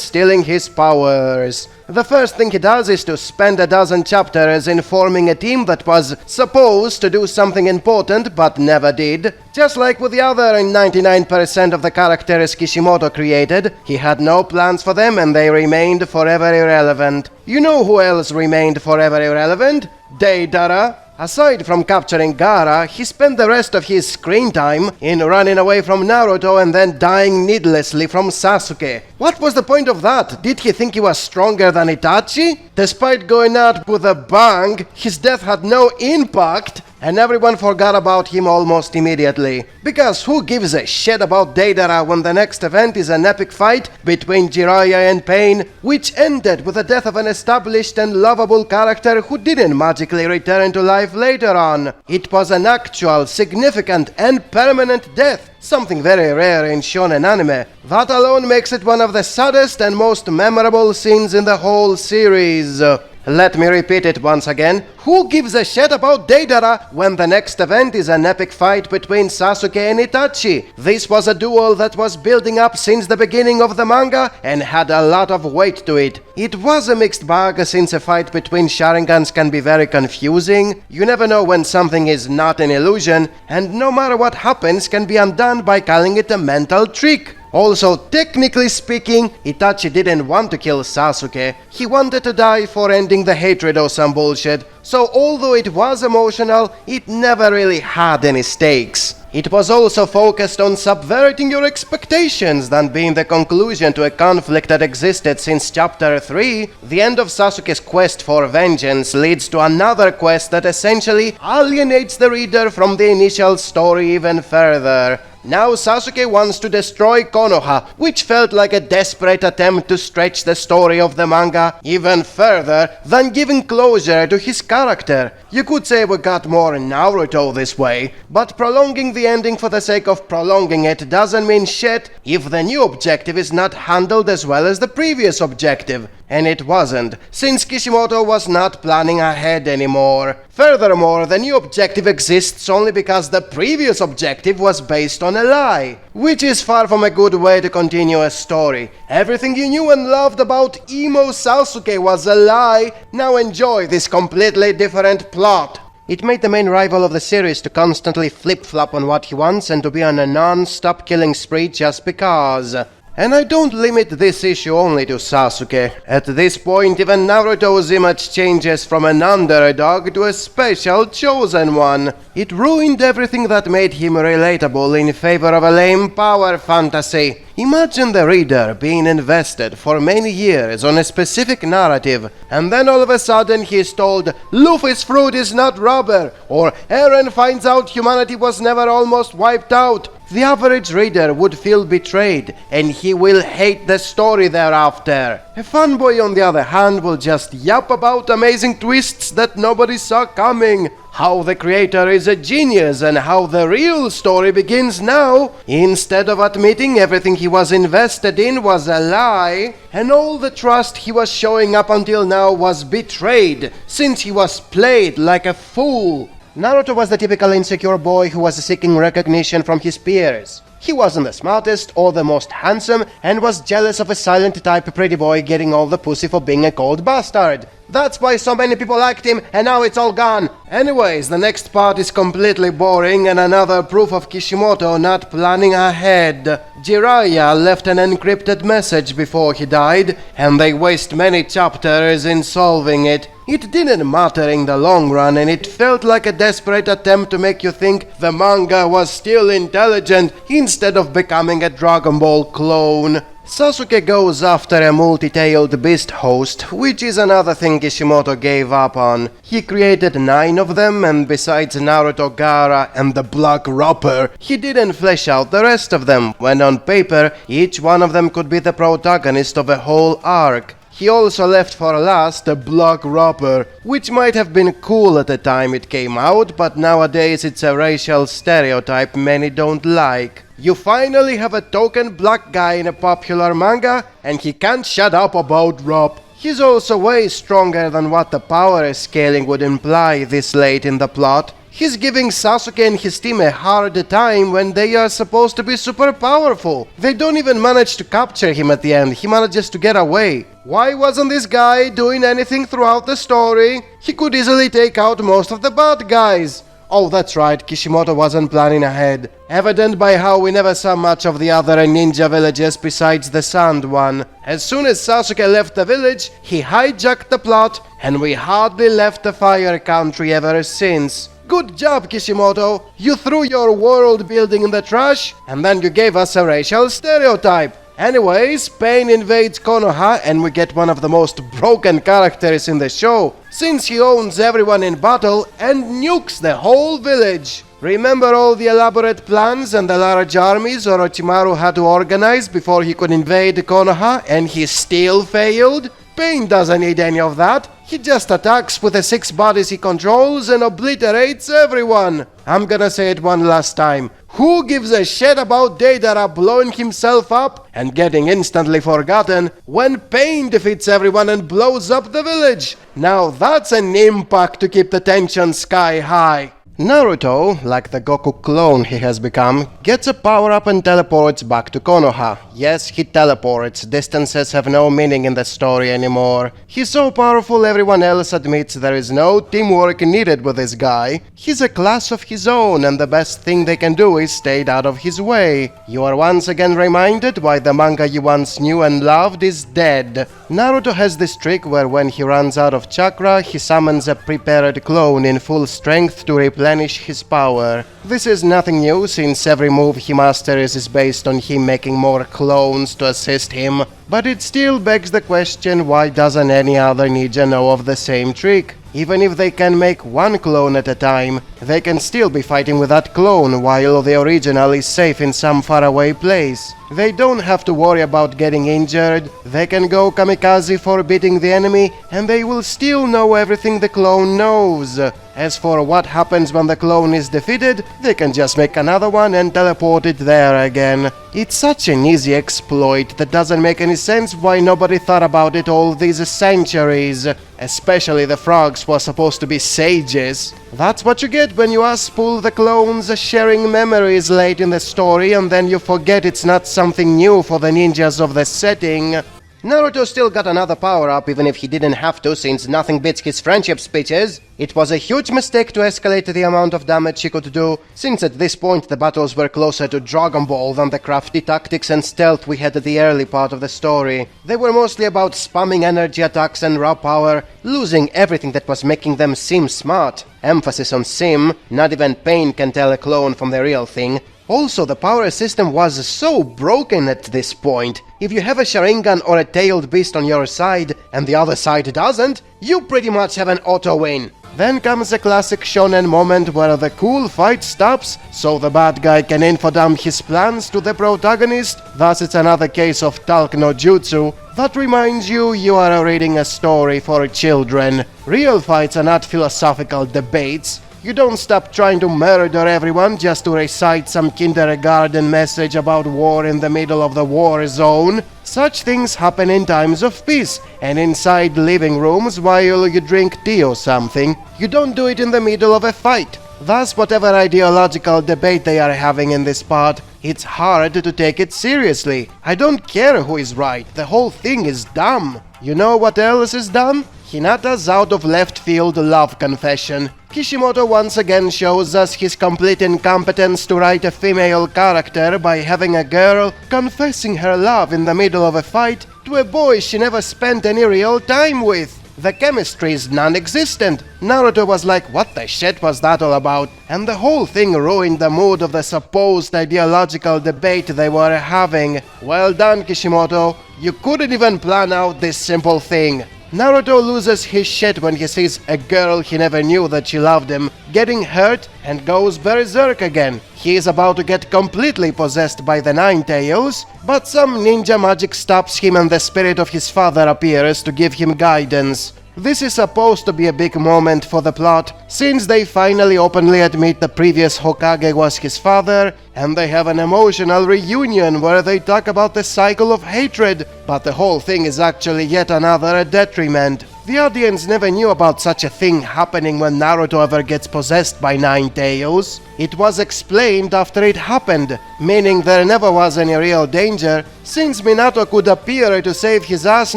stealing his powers. The first thing he does is to spend a dozen chapters in forming a team that was supposed to do something important but never did. Just like with the other 99% of the characters Kishimoto created, he had no plans for them and they remained forever irrelevant. You know who else remained forever irrelevant? Deidara. Aside from capturing Gaara, he spent the rest of his screen time in running away from Naruto and then dying needlessly from Sasuke. What was the point of that? Did he think he was stronger than Itachi? Despite going out with a bang, his death had no impact, and everyone forgot about him almost immediately. Because who gives a shit about Deidara when the next event is an epic fight between Jiraiya and Pain, which ended with the death of an established and lovable character who didn't magically return to life later on. It was an actual, significant, and permanent death, something very rare in shonen anime. That alone makes it one of the saddest and most memorable scenes in the whole series. Let me repeat it once again. Who gives a shit about Deidara when the next event is an epic fight between Sasuke and Itachi? This was a duel that was building up since the beginning of the manga and had a lot of weight to it. It was a mixed bag since a fight between Sharingans can be very confusing. You never know when something is not an illusion, and no matter what happens can be undone by calling it a mental trick. Also, technically speaking, Itachi didn't want to kill Sasuke. He wanted to die for ending the hatred or some bullshit. So although it was emotional, it never really had any stakes. It was also focused on subverting your expectations than being the conclusion to a conflict that existed since chapter 3. The end of Sasuke's quest for vengeance leads to another quest that essentially alienates the reader from the initial story even further. Now Sasuke wants to destroy Konoha, which felt like a desperate attempt to stretch the story of the manga even further than giving closure to his character. You could say we got more Naruto this way, but prolonging the ending for the sake of prolonging it doesn't mean shit if the new objective is not handled as well as the previous objective. And it wasn't, since Kishimoto was not planning ahead anymore. Furthermore, the new objective exists only because the previous objective was based on a lie, which is far from a good way to continue a story. Everything you knew and loved about emo Sasuke was a lie. Now enjoy this completely different plot. It made the main rival of the series to constantly flip-flop on what he wants and to be on a non-stop killing spree just because. And I don't limit this issue only to Sasuke. At this point, even Naruto's image changes from an underdog to a special chosen one. It ruined everything that made him relatable in favor of a lame power fantasy. Imagine the reader being invested for many years on a specific narrative, and then all of a sudden he is told, Luffy's fruit is not rubber, or Eren finds out humanity was never almost wiped out. the average reader would feel betrayed, and he will hate the story thereafter. A fanboy, on the other hand, will just yap about amazing twists that nobody saw coming, how the creator is a genius, and how the real story begins now, instead of admitting everything he was invested in was a lie, and all the trust he was showing up until now was betrayed, since he was played like a fool. Naruto was the typical insecure boy who was seeking recognition from his peers. He wasn't the smartest or the most handsome and was jealous of a silent type pretty boy getting all the pussy for being a cold bastard. That's why so many people liked him, and now it's all gone. Anyways, the next part is completely boring and another proof of Kishimoto not planning ahead. Jiraiya left an encrypted message before he died, and they waste many chapters in solving it. It didn't matter in the long run, and it felt like a desperate attempt to make you think the manga was still intelligent instead of becoming a Dragon Ball clone. Sasuke goes after a multi-tailed beast host, which is another thing Kishimoto gave up on. He created 9 of them, and besides Naruto, Gaara, and the Black Rapper, he didn't flesh out the rest of them, when on paper, each one of them could be the protagonist of a whole arc. He also left for last a Black Rapper, which might have been cool at the time it came out, but nowadays it's a racial stereotype many don't like. You finally have a token black guy in a popular manga, and he can't shut up about rap. He's also way stronger than what the power scaling would imply this late in the plot. He's giving Sasuke and his team a hard time when they are supposed to be super powerful. They don't even manage to capture him at the end, he manages to get away. Why wasn't this guy doing anything throughout the story? He could easily take out most of the bad guys. Oh, that's right, Kishimoto wasn't planning ahead. Evident by how we never saw much of the other ninja villages besides the sand one. As soon as Sasuke left the village, he hijacked the plot, and we hardly left the fire country ever since. Good job, Kishimoto! You threw your world building in the trash, and then you gave us a racial stereotype. Anyways, Pain invades Konoha, and we get one of the most broken characters in the show, since he owns everyone in battle and nukes the whole village. Remember all the elaborate plans and the large armies Orochimaru had to organize before he could invade Konoha, and he still failed? Pain doesn't need any of that. He just attacks with the 6 bodies he controls and obliterates everyone. I'm gonna say it one last time. Who gives a shit about Deidara blowing himself up and getting instantly forgotten when Pain defeats everyone and blows up the village? Now that's an impact to keep the tension sky high. Naruto, like the Goku clone he has become, gets a power-up and teleports back to Konoha. Yes, he teleports, distances have no meaning in the story anymore. He's so powerful everyone else admits there is no teamwork needed with this guy. He's a class of his own, and the best thing they can do is stay out of his way. You are once again reminded why the manga you once knew and loved is dead. Naruto has this trick where when he runs out of chakra, he summons a prepared clone in full strength to replenish his power. This is nothing new, since every move he masters is based on him making more clones to assist him, but it still begs the question, why doesn't any other ninja know of the same trick? Even if they can make one clone at a time, they can still be fighting with that clone while the original is safe in some faraway place. They don't have to worry about getting injured, they can go kamikaze for beating the enemy, and they will still know everything the clone knows. As for what happens when the clone is defeated, they can just make another one and teleport it there again. It's such an easy exploit that doesn't make any sense why nobody thought about it all these centuries. Especially the frogs who are supposed to be sages. That's what you get when you unspool the clones sharing memories late in the story, and then you forget it's not something new for the ninjas of the setting. Naruto still got another power-up even if he didn't have to, since nothing beats his friendship speeches. It was a huge mistake to escalate the amount of damage he could do, since at this point the battles were closer to Dragon Ball than the crafty tactics and stealth we had at the early part of the story. They were mostly about spamming energy attacks and raw power, losing everything that was making them seem smart. Emphasis on sim, not even Pain can tell a clone from the real thing. Also, the power system was so broken at this point. If you have a Sharingan or a tailed beast on your side, and the other side doesn't, you pretty much have an auto-win. Then comes a classic shonen moment where the cool fight stops, so the bad guy can infodump his plans to the protagonist. Thus it's another case of talk no jutsu. That reminds you, you are reading a story for children. Real fights are not philosophical debates. You don't stop trying to murder everyone just to recite some kindergarten message about war in the middle of the war zone. Such things happen in times of peace and inside living rooms while you drink tea or something. You don't do it in the middle of a fight. Thus, whatever ideological debate they are having in this part, it's hard to take it seriously. I don't care who is right, the whole thing is dumb. You know what else is dumb? Hinata's out of left field love confession. Kishimoto once again shows us his complete incompetence to write a female character by having a girl confessing her love in the middle of a fight to a boy she never spent any real time with. The chemistry is non-existent. Naruto was like, what the shit was that all about? And the whole thing ruined the mood of the supposed ideological debate they were having. Well done, Kishimoto. You couldn't even plan out this simple thing. Naruto loses his shit when he sees a girl he never knew that she loved him getting hurt and goes berserk again. He is about to get completely possessed by the Nine Tails, but some ninja magic stops him and the spirit of his father appears to give him guidance. This is supposed to be a big moment for the plot, since they finally openly admit the previous Hokage was his father, and they have an emotional reunion where they talk about the cycle of hatred, but the whole thing is actually yet another detriment. The audience never knew about such a thing happening when Naruto ever gets possessed by Nine Tails. It was explained after it happened, meaning there never was any real danger, since Minato could appear to save his ass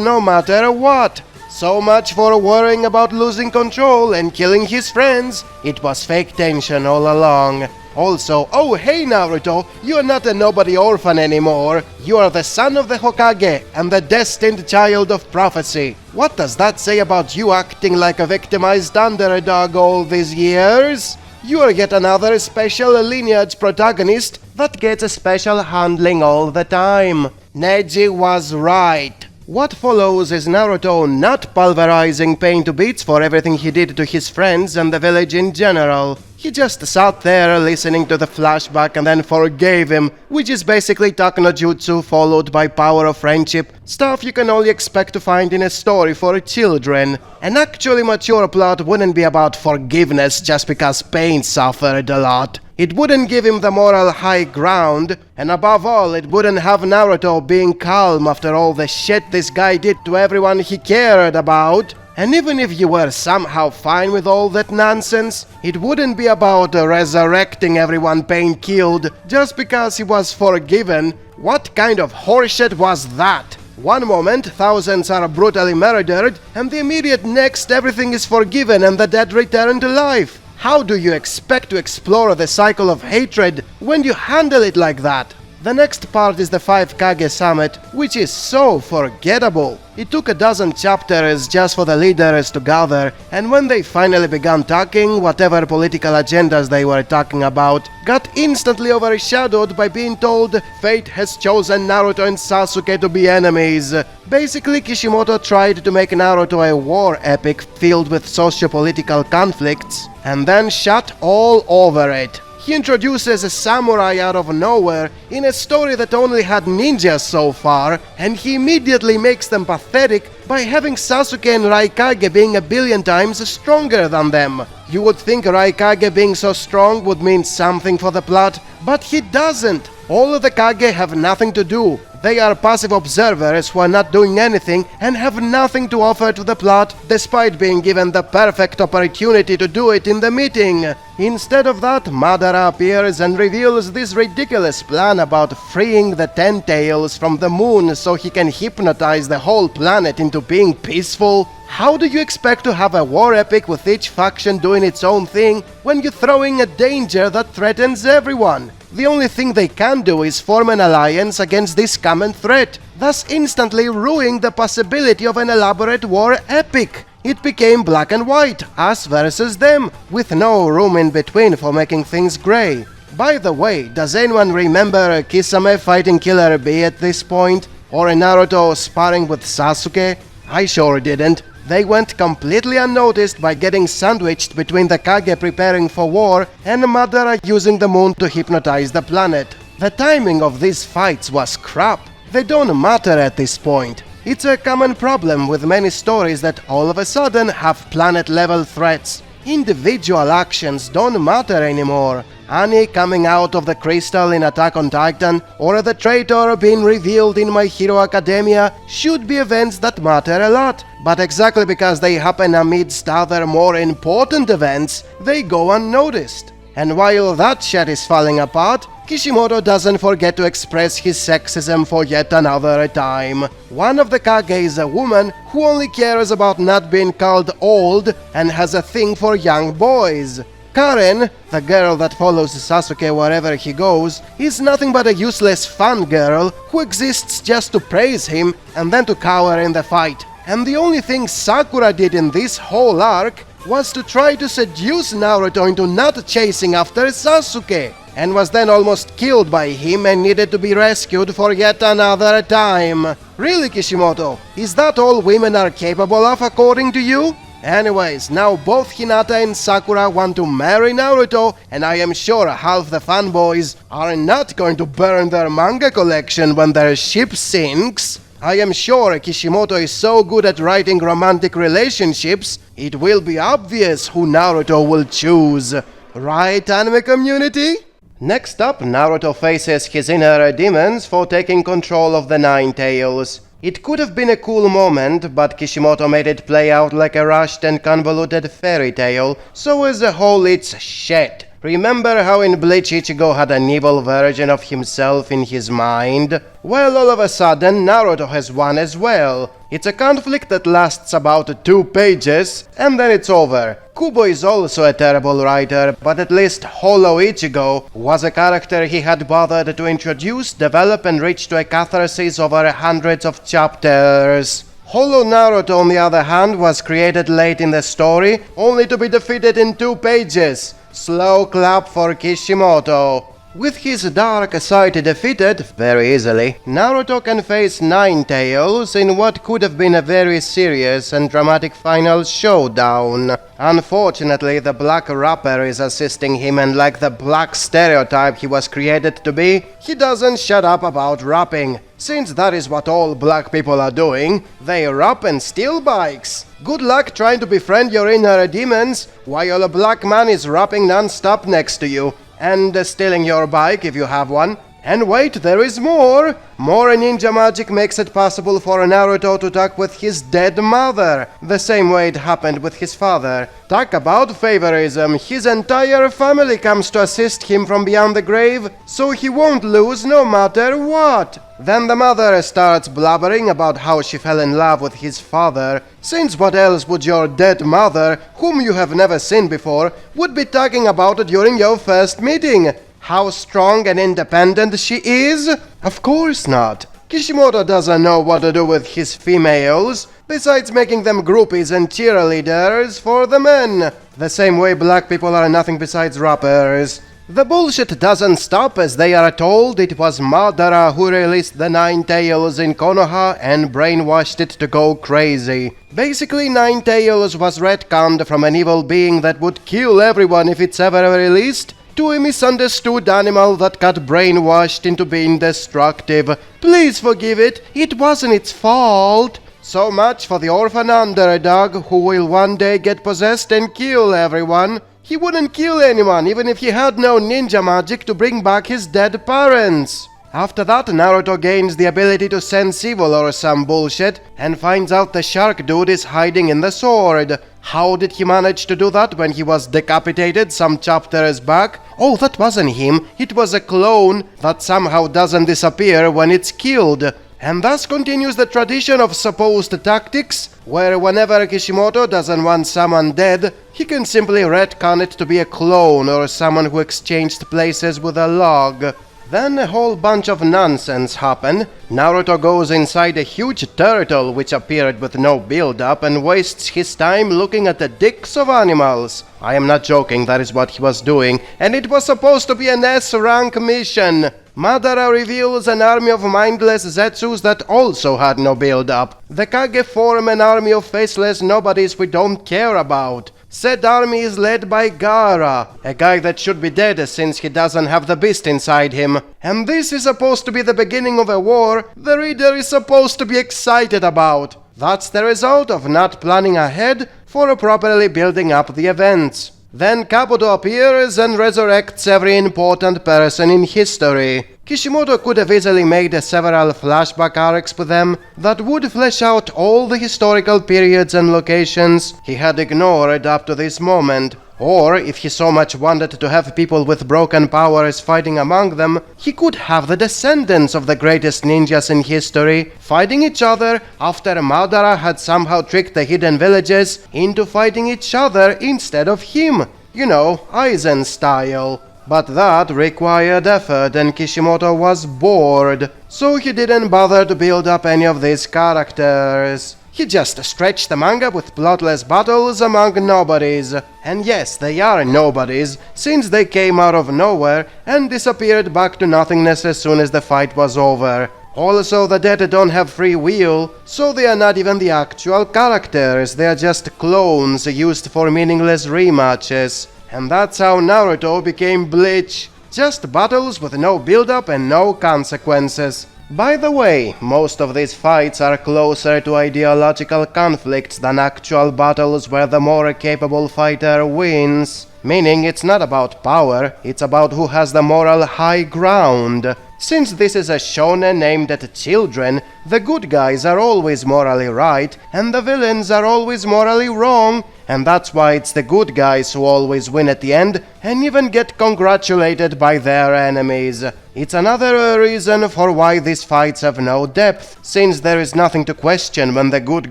no matter what. So much for worrying about losing control and killing his friends. It was fake tension all along. Also, oh hey Naruto, you are not a nobody orphan anymore. You are the son of the Hokage and the destined child of prophecy. What does that say about you acting like a victimized underdog all these years? You are yet another special lineage protagonist that gets a special handling all the time. Neji was right. What follows is Naruto not pulverizing pain to bits for everything he did to his friends and the village in general. He just sat there listening to the flashback and then forgave him, which is basically talk no jutsu followed by power of friendship, stuff you can only expect to find in a story for children. An actually mature plot wouldn't be about forgiveness just because Pain suffered a lot. It wouldn't give him the moral high ground, and above all, it wouldn't have Naruto being calm after all the shit this guy did to everyone he cared about. And even if you were somehow fine with all that nonsense, it wouldn't be about resurrecting everyone Pain killed just because he was forgiven. What kind of horseshit was that? One moment, thousands are brutally murdered, and the immediate next everything is forgiven and the dead return to life. How do you expect to explore the cycle of hatred when you handle it like that? The next part is the 5 Kage Summit, which is so forgettable. It took a dozen chapters just for the leaders to gather, and when they finally began talking, whatever political agendas they were talking about got instantly overshadowed by being told fate has chosen Naruto and Sasuke to be enemies. Basically, Kishimoto tried to make Naruto a war epic filled with socio-political conflicts, and then shut all over it. He introduces a samurai out of nowhere in a story that only had ninjas so far, and he immediately makes them pathetic by having Sasuke and Raikage being a billion times stronger than them. You would think Raikage being so strong would mean something for the plot, but he doesn't. All of the Kage have nothing to do. They are passive observers who are not doing anything and have nothing to offer to the plot, despite being given the perfect opportunity to do it in the meeting. Instead of that, Madara appears and reveals this ridiculous plan about freeing the Ten Tails from the moon so he can hypnotize the whole planet into being peaceful. How do you expect to have a war epic with each faction doing its own thing when you're throwing a danger that threatens everyone? The only thing they can do is form an alliance against this common threat, thus instantly ruining the possibility of an elaborate war epic. It became black and white, us versus them, with no room in between for making things grey. By the way, does anyone remember Kisame fighting Killer Bee at this point? Or Naruto sparring with Sasuke? I sure didn't. They went completely unnoticed by getting sandwiched between the Kage preparing for war and Madara using the moon to hypnotize the planet. The timing of these fights was crap. They don't matter at this point. It's a common problem with many stories that all of a sudden have planet-level threats. Individual actions don't matter anymore. Annie coming out of the crystal in Attack on Titan or the traitor being revealed in My Hero Academia should be events that matter a lot. But exactly because they happen amidst other more important events, they go unnoticed. And while that shit is falling apart, Kishimoto doesn't forget to express his sexism for yet another time. One of the Kage is a woman who only cares about not being called old and has a thing for young boys. Karen, the girl that follows Sasuke wherever he goes, is nothing but a useless fun girl who exists just to praise him and then to cower in the fight. And the only thing Sakura did in this whole arc was to try to seduce Naruto into not chasing after Sasuke, and was then almost killed by him and needed to be rescued for yet another time. Really, Kishimoto? Is that all women are capable of according to you? Anyways, now both Hinata and Sakura want to marry Naruto, and I am sure half the fanboys are not going to burn their manga collection when their ship sinks. I am sure Kishimoto is so good at writing romantic relationships, it will be obvious who Naruto will choose. Right, anime community? Next up, Naruto faces his inner demons for taking control of the Nine Tails. It could have been a cool moment, but Kishimoto made it play out like a rushed and convoluted fairy tale, so as a whole it's shit. Remember how in Bleach Ichigo had an evil version of himself in his mind? Well, all of a sudden, Naruto has one as well. It's a conflict that lasts about 2 pages, and then it's over. Kubo is also a terrible writer, but at least Hollow Ichigo was a character he had bothered to introduce, develop and reach to a catharsis over hundreds of chapters. Hollow Naruto, on the other hand, was created late in the story, only to be defeated in 2 pages. Slow clap for Kishimoto. With his dark side defeated very easily, Naruto can face Nine Tails in what could have been a very serious and dramatic final showdown. Unfortunately, the black rapper is assisting him, and like the black stereotype he was created to be, he doesn't shut up about rapping. Since that is what all black people are doing, they rap and steal bikes. Good luck trying to befriend your inner demons while a black man is rapping non-stop next to you. And stealing your bike if you have one. And wait, there is more! More ninja magic makes it possible for Naruto to talk with his dead mother, the same way it happened with his father. Talk about favorism, his entire family comes to assist him from beyond the grave, so he won't lose no matter what. Then the mother starts blabbering about how she fell in love with his father, since what else would your dead mother, whom you have never seen before, would be talking about during your first meeting? How strong and independent she is? Of course not. Kishimoto doesn't know what to do with his females, besides making them groupies and cheerleaders for the men. The same way black people are nothing besides rappers. The bullshit doesn't stop, as they are told it was Madara who released the Nine Tails in Konoha and brainwashed it to go crazy. Basically, Nine Tails was retconned from an evil being that would kill everyone if it's ever released, to a misunderstood animal that got brainwashed into being destructive. Please forgive it wasn't its fault. So much for the orphan underdog who will one day get possessed and kill everyone. He wouldn't kill anyone even if he had no ninja magic to bring back his dead parents. After that, Naruto gains the ability to sense evil or some bullshit, and finds out the shark dude is hiding in the sword. How did he manage to do that when he was decapitated some chapters back? Oh, that wasn't him, it was a clone that somehow doesn't disappear when it's killed. And thus continues the tradition of supposed tactics, where whenever Kishimoto doesn't want someone dead, he can simply retcon it to be a clone or someone who exchanged places with a log. Then a whole bunch of nonsense happened. Naruto goes inside a huge turtle which appeared with no build-up and wastes his time looking at the dicks of animals. I am not joking, that is what he was doing, and it was supposed to be an S-rank mission. Madara reveals an army of mindless Zetsus that also had no build-up. The Kage form an army of faceless nobodies we don't care about. Said army is led by Gaara, a guy that should be dead since he doesn't have the beast inside him. And this is supposed to be the beginning of a war the reader is supposed to be excited about. That's the result of not planning ahead for properly building up the events. Then Kabuto appears and resurrects every important person in history. Kishimoto could have easily made several flashback arcs with them that would flesh out all the historical periods and locations he had ignored up to this moment. Or, if he so much wanted to have people with broken powers fighting among them, he could have the descendants of the greatest ninjas in history fighting each other after Madara had somehow tricked the hidden villages into fighting each other instead of him. You know, Aizen style. But that required effort and Kishimoto was bored, so he didn't bother to build up any of these characters. He just stretched the manga with plotless battles among nobodies. And yes, they are nobodies, since they came out of nowhere and disappeared back to nothingness as soon as the fight was over. Also, the dead don't have free will, so they are not even the actual characters, they are just clones used for meaningless rematches. And that's how Naruto became Bleach. Just battles with no build-up and no consequences. By the way, most of these fights are closer to ideological conflicts than actual battles where the more capable fighter wins. Meaning it's not about power, it's about who has the moral high ground. Since this is a shonen aimed at children, the good guys are always morally right, and the villains are always morally wrong, and that's why it's the good guys who always win at the end, and even get congratulated by their enemies. It's another reason for why these fights have no depth, since there is nothing to question when the good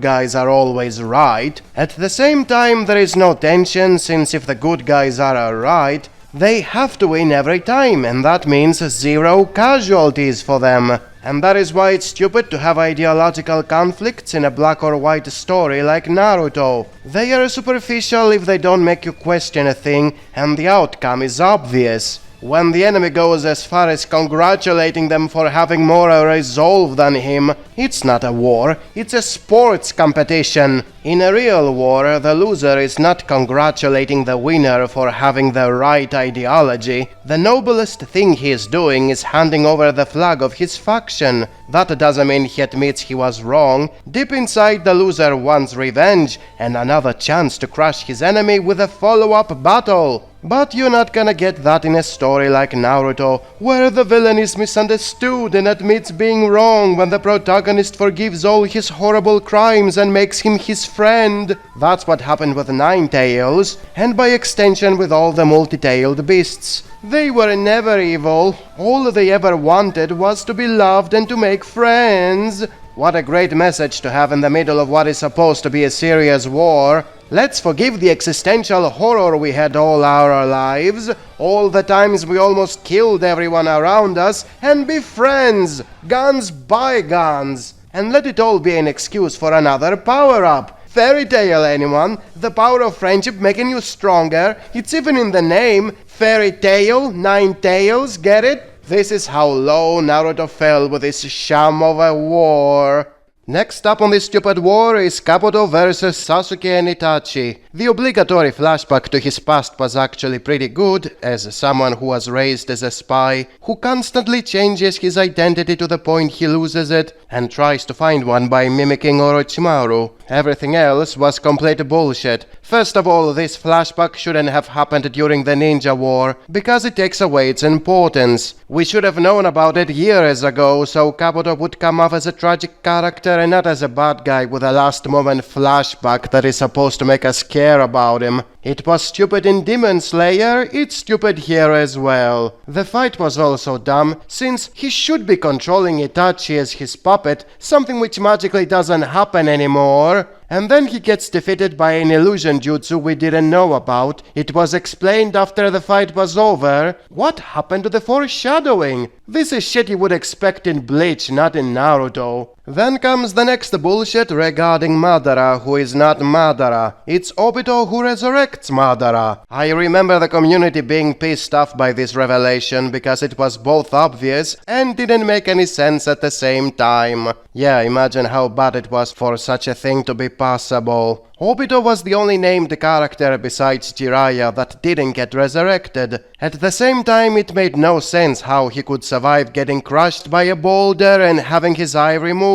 guys are always right. At the same time, there is no tension, since if the good guys are right, they have to win every time, and that means zero casualties for them. And that is why it's stupid to have ideological conflicts in a black or white story like Naruto. They are superficial if they don't make you question a thing, and the outcome is obvious. When the enemy goes as far as congratulating them for having more resolve than him, it's not a war, it's a sports competition. In a real war, the loser is not congratulating the winner for having the right ideology. The noblest thing he is doing is handing over the flag of his faction. That doesn't mean he admits he was wrong. Deep inside, the loser wants revenge and another chance to crush his enemy with a follow-up battle. But you're not gonna get that in a story like Naruto, where the villain is misunderstood and admits being wrong when the protagonist forgives all his horrible crimes and makes him his friend. That's what happened with Nine Tails, and by extension with all the multi-tailed beasts. They were never evil. All they ever wanted was to be loved and to make friends. What a great message to have in the middle of what is supposed to be a serious war. Let's forgive the existential horror we had all our lives, all the times we almost killed everyone around us, and be friends, guns by guns. And let it all be an excuse for another power-up. Fairy tale, anyone? The power of friendship making you stronger. It's even in the name. Fairy tale, Nine Tails, get it? This is how low Naruto fell with this sham of a war. Next up on this stupid war is Kabuto versus Sasuke and Itachi. The obligatory flashback to his past was actually pretty good, as someone who was raised as a spy, who constantly changes his identity to the point he loses it, and tries to find one by mimicking Orochimaru. Everything else was complete bullshit. First of all, this flashback shouldn't have happened during the Ninja War, because it takes away its importance. We should have known about it years ago, so Kabuto would come off as a tragic character and not as a bad guy with a last-moment flashback that is supposed to make us care about him. It was stupid in Demon Slayer, it's stupid here as well. The fight was also dumb, since he should be controlling Itachi as his puppet, something which magically doesn't happen anymore. And then he gets defeated by an illusion jutsu we didn't know about. It was explained after the fight was over. What happened to the foreshadowing? This is shit you would expect in Bleach, not in Naruto. Then comes the next bullshit regarding Madara, who is not Madara. It's Obito who resurrects Madara. I remember the community being pissed off by this revelation because it was both obvious and didn't make any sense at the same time. Yeah, imagine how bad it was for such a thing to be possible. Obito was the only named character besides Jiraiya that didn't get resurrected. At the same time, it made no sense how he could survive getting crushed by a boulder and having his eye removed.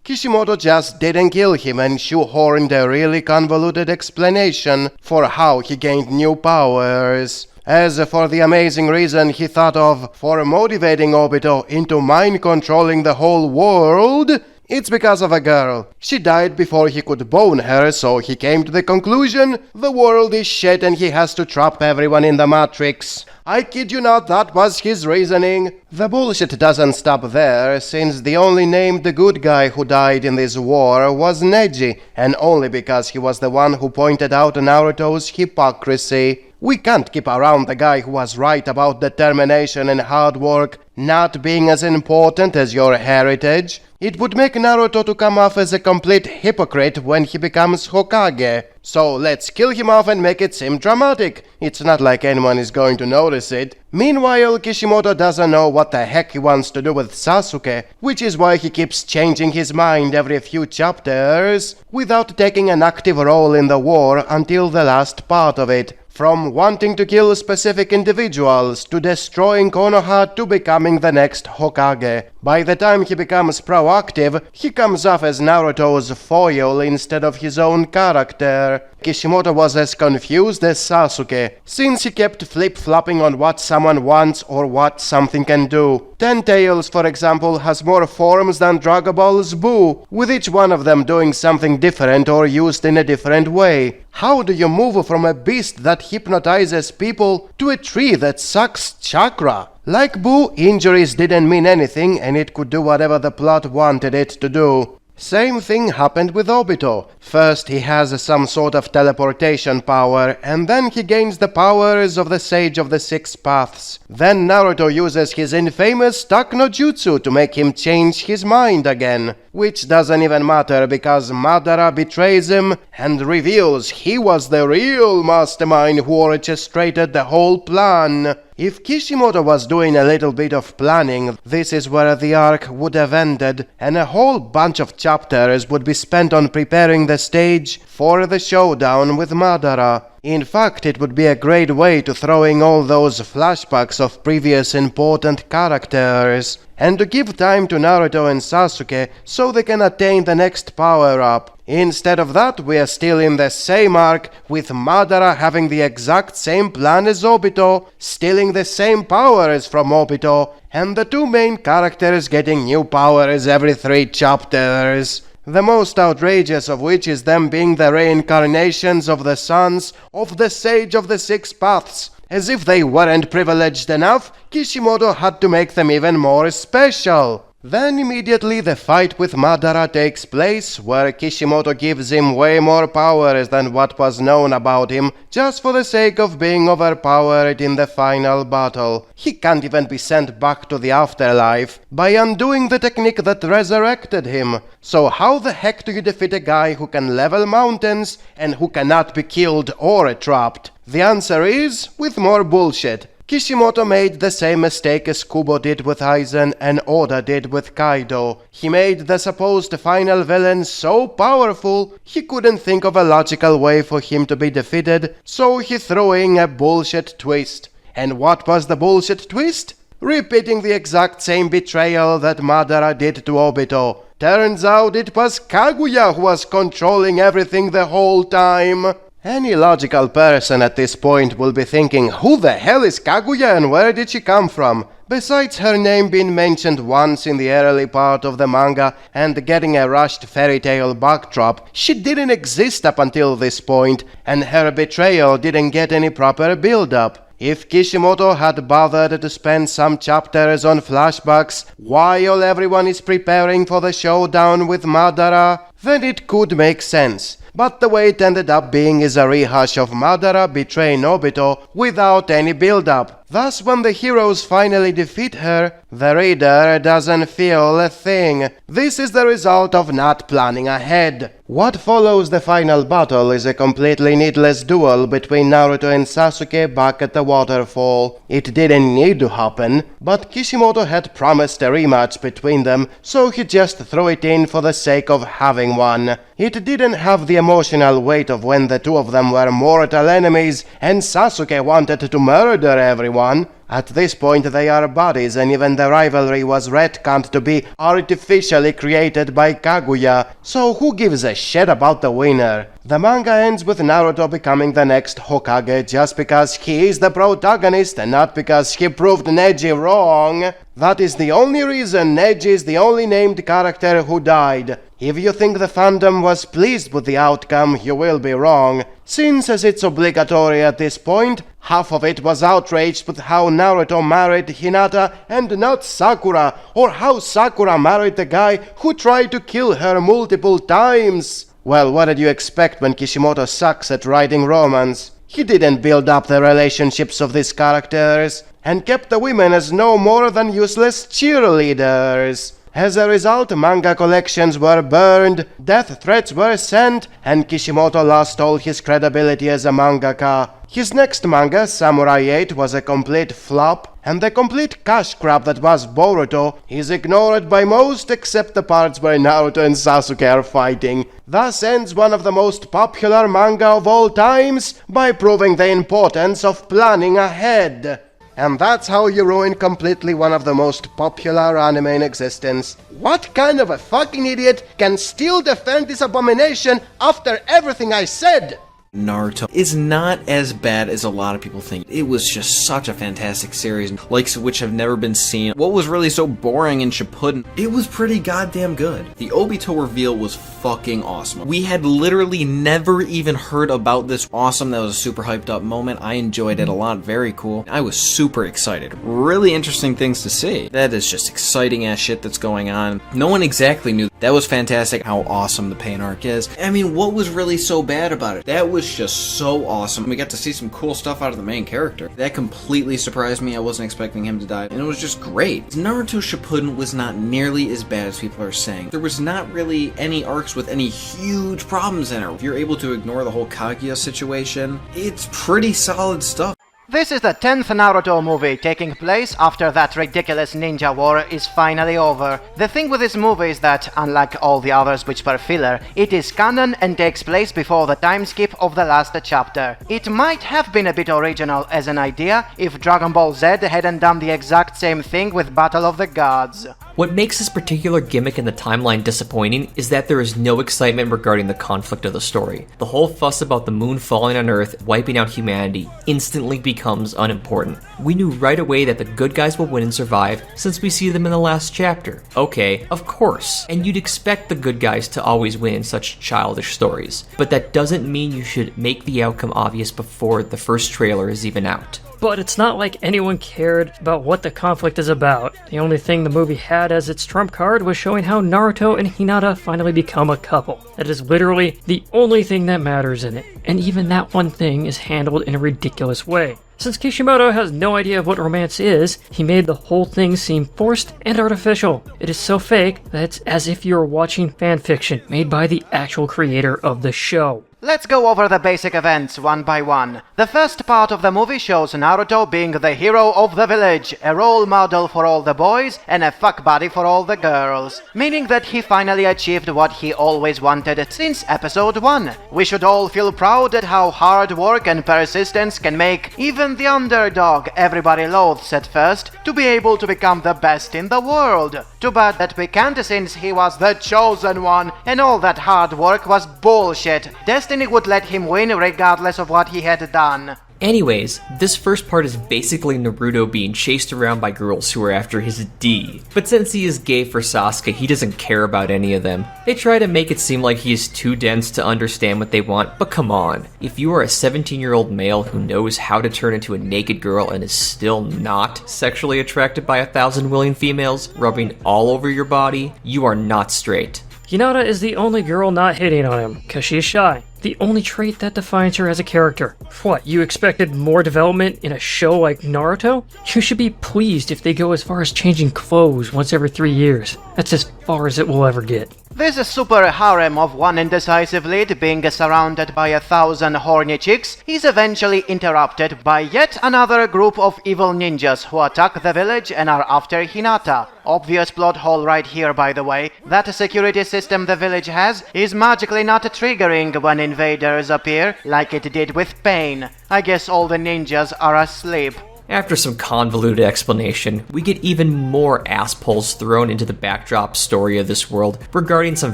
Kishimoto just didn't kill him and shoehorned a really convoluted explanation for how he gained new powers. As for the amazing reason he thought of for motivating Obito into mind controlling the whole world, it's because of a girl. She died before he could bone her, so he came to the conclusion the world is shit and he has to trap everyone in the Matrix. I kid you not, that was his reasoning. The bullshit doesn't stop there, since the only named good guy who died in this war was Neji, and only because he was the one who pointed out Naruto's hypocrisy. We can't keep around the guy who was right about determination and hard work not being as important as your heritage. It would make Naruto to come off as a complete hypocrite when he becomes Hokage. So let's kill him off and make it seem dramatic. It's not like anyone is going to notice it. Meanwhile, Kishimoto doesn't know what the heck he wants to do with Sasuke, which is why he keeps changing his mind every few chapters, without taking an active role in the war until the last part of it. From wanting to kill specific individuals, to destroying Konoha, to becoming the next Hokage. By the time he becomes proactive, he comes off as Naruto's foil instead of his own character. Kishimoto was as confused as Sasuke, since he kept flip-flopping on what someone wants or what something can do. Ten Tails, for example, has more forms than Dragon Ball's Buu, with each one of them doing something different or used in a different way. How do you move from a beast that hypnotizes people to a tree that sucks chakra? Like Buu, injuries didn't mean anything and it could do whatever the plot wanted it to do. Same thing happened with Obito. First he has some sort of teleportation power, and then he gains the powers of the Sage of the Six Paths. Then Naruto uses his infamous Stuck no Jutsu to make him change his mind again. Which doesn't even matter because Madara betrays him and reveals he was the real mastermind who orchestrated the whole plan. If Kishimoto was doing a little bit of planning, this is where the arc would have ended, and a whole bunch of chapters would be spent on preparing the stage for the showdown with Madara. In fact, it would be a great way to throw in all those flashbacks of previous important characters, and to give time to Naruto and Sasuke so they can attain the next power-up. Instead of that, we are still in the same arc, with Madara having the exact same plan as Obito, stealing the same powers from Obito, and the two main characters getting new powers every 3 chapters. The most outrageous of which is them being the reincarnations of the sons of the Sage of the Six Paths. As if they weren't privileged enough, Kishimoto had to make them even more special. Then immediately the fight with Madara takes place, where Kishimoto gives him way more powers than what was known about him, just for the sake of being overpowered in the final battle. He can't even be sent back to the afterlife by undoing the technique that resurrected him. So how the heck do you defeat a guy who can level mountains and who cannot be killed or trapped? The answer is, with more bullshit. Kishimoto made the same mistake as Kubo did with Aizen and Oda did with Kaido. He made the supposed final villain so powerful, he couldn't think of a logical way for him to be defeated, so he threw in a bullshit twist. And what was the bullshit twist? Repeating the exact same betrayal that Madara did to Obito. Turns out it was Kaguya who was controlling everything the whole time. Any logical person at this point will be thinking, who the hell is Kaguya and where did she come from? Besides her name being mentioned once in the early part of the manga and getting a rushed fairy tale backdrop, she didn't exist up until this point, and her betrayal didn't get any proper build-up. If Kishimoto had bothered to spend some chapters on flashbacks while everyone is preparing for the showdown with Madara, then it could make sense. But the way it ended up being is a rehash of Madara betraying Obito without any build-up. Thus, when the heroes finally defeat her, the reader doesn't feel a thing. This is the result of not planning ahead. What follows the final battle is a completely needless duel between Naruto and Sasuke back at the waterfall. It didn't need to happen, but Kishimoto had promised a rematch between them, so he just threw it in for the sake of having one. It didn't have the emotional weight of when the two of them were mortal enemies and Sasuke wanted to murder everyone. At this point they are buddies, and even the rivalry was retconned to be artificially created by Kaguya, so who gives a shit about the winner? The manga ends with Naruto becoming the next Hokage just because he is the protagonist and not because he proved Neji wrong. That is the only reason Neji is the only named character who died. If you think the fandom was pleased with the outcome, you will be wrong, since as it's obligatory at this point, half of it was outraged with how Naruto married Hinata and not Sakura, or how Sakura married the guy who tried to kill her multiple times. Well, what did you expect when Kishimoto sucks at writing romance? He didn't build up the relationships of these characters, and kept the women as no more than useless cheerleaders. As a result, manga collections were burned, death threats were sent, and Kishimoto lost all his credibility as a mangaka. His next manga, Samurai 8, was a complete flop, and the complete cash grab that was Boruto is ignored by most except the parts where Naruto and Sasuke are fighting. Thus ends one of the most popular manga of all times by proving the importance of planning ahead. And that's how you ruin completely one of the most popular anime in existence. What kind of a fucking idiot can still defend this abomination after everything I said? Naruto is not as bad as a lot of people think. It was just such a fantastic series, likes of which have never been seen. What was really so boring in Shippuden? It was pretty goddamn good. The Obito reveal was fucking awesome. We had literally never even heard about this. Awesome, that was a super hyped up moment. I enjoyed it a lot, very cool. I was super excited. Really interesting things to see. That is just exciting ass shit that's going on. No one exactly knew. That was fantastic how awesome the pain arc is. I mean, what was really so bad about it? That was just so awesome. We got to see some cool stuff out of the main character. That completely surprised me. I wasn't expecting him to die, and it was just great. Naruto Shippuden was not nearly as bad as people are saying. There was not really any arcs with any huge problems in it. If you're able to ignore the whole Kaguya situation, it's pretty solid stuff. This is the 10th Naruto movie taking place after that ridiculous ninja war is finally over. The thing with this movie is that, unlike all the others which were filler, it is canon and takes place before the time skip of the last chapter. It might have been a bit original as an idea if Dragon Ball Z hadn't done the exact same thing with Battle of the Gods. What makes this particular gimmick in the timeline disappointing is that there is no excitement regarding the conflict of the story. The whole fuss about the moon falling on Earth, wiping out humanity, instantly becomes unimportant. We knew right away that the good guys will win and survive since we see them in the last chapter. Okay, of course, and you'd expect the good guys to always win in such childish stories, but that doesn't mean you should make the outcome obvious before the first trailer is even out. But it's not like anyone cared about what the conflict is about. The only thing the movie had as its trump card was showing how Naruto and Hinata finally become a couple. That is literally the only thing that matters in it. And even that one thing is handled in a ridiculous way. Since Kishimoto has no idea of what romance is, he made the whole thing seem forced and artificial. It is so fake that it's as if you were watching fanfiction made by the actual creator of the show. Let's go over the basic events one by one. The first part of the movie shows Naruto being the hero of the village, a role model for all the boys and a fuck buddy for all the girls. Meaning that he finally achieved what he always wanted since episode 1. We should all feel proud at how hard work and persistence can make even the underdog everybody loathes at first to be able to become the best in the world. Too bad that we can't, since he was the chosen one and all that hard work was bullshit. Destiny would let him win regardless of what he had done. Anyways, this first part is basically Naruto being chased around by girls who are after his D. But since he is gay for Sasuke, he doesn't care about any of them. They try to make it seem like he is too dense to understand what they want, but come on. If you are a 17-year-old male who knows how to turn into a naked girl and is still not sexually attracted by 1,000 willing females rubbing all over your body, you are not straight. Hinata is the only girl not hitting on him, cause she's shy. The only trait that defines her as a character. What, you expected more development in a show like Naruto? You should be pleased if they go as far as changing clothes once every 3 years. That's as far as it will ever get. This super harem of one indecisive lead being surrounded by 1,000 horny chicks is eventually interrupted by yet another group of evil ninjas who attack the village and are after Hinata. Obvious plot hole right here, by the way. That security system the village has is magically not triggering when invaders appear like it did with Pain. I guess all the ninjas are asleep. After some convoluted explanation, we get even more assholes thrown into the backdrop story of this world regarding some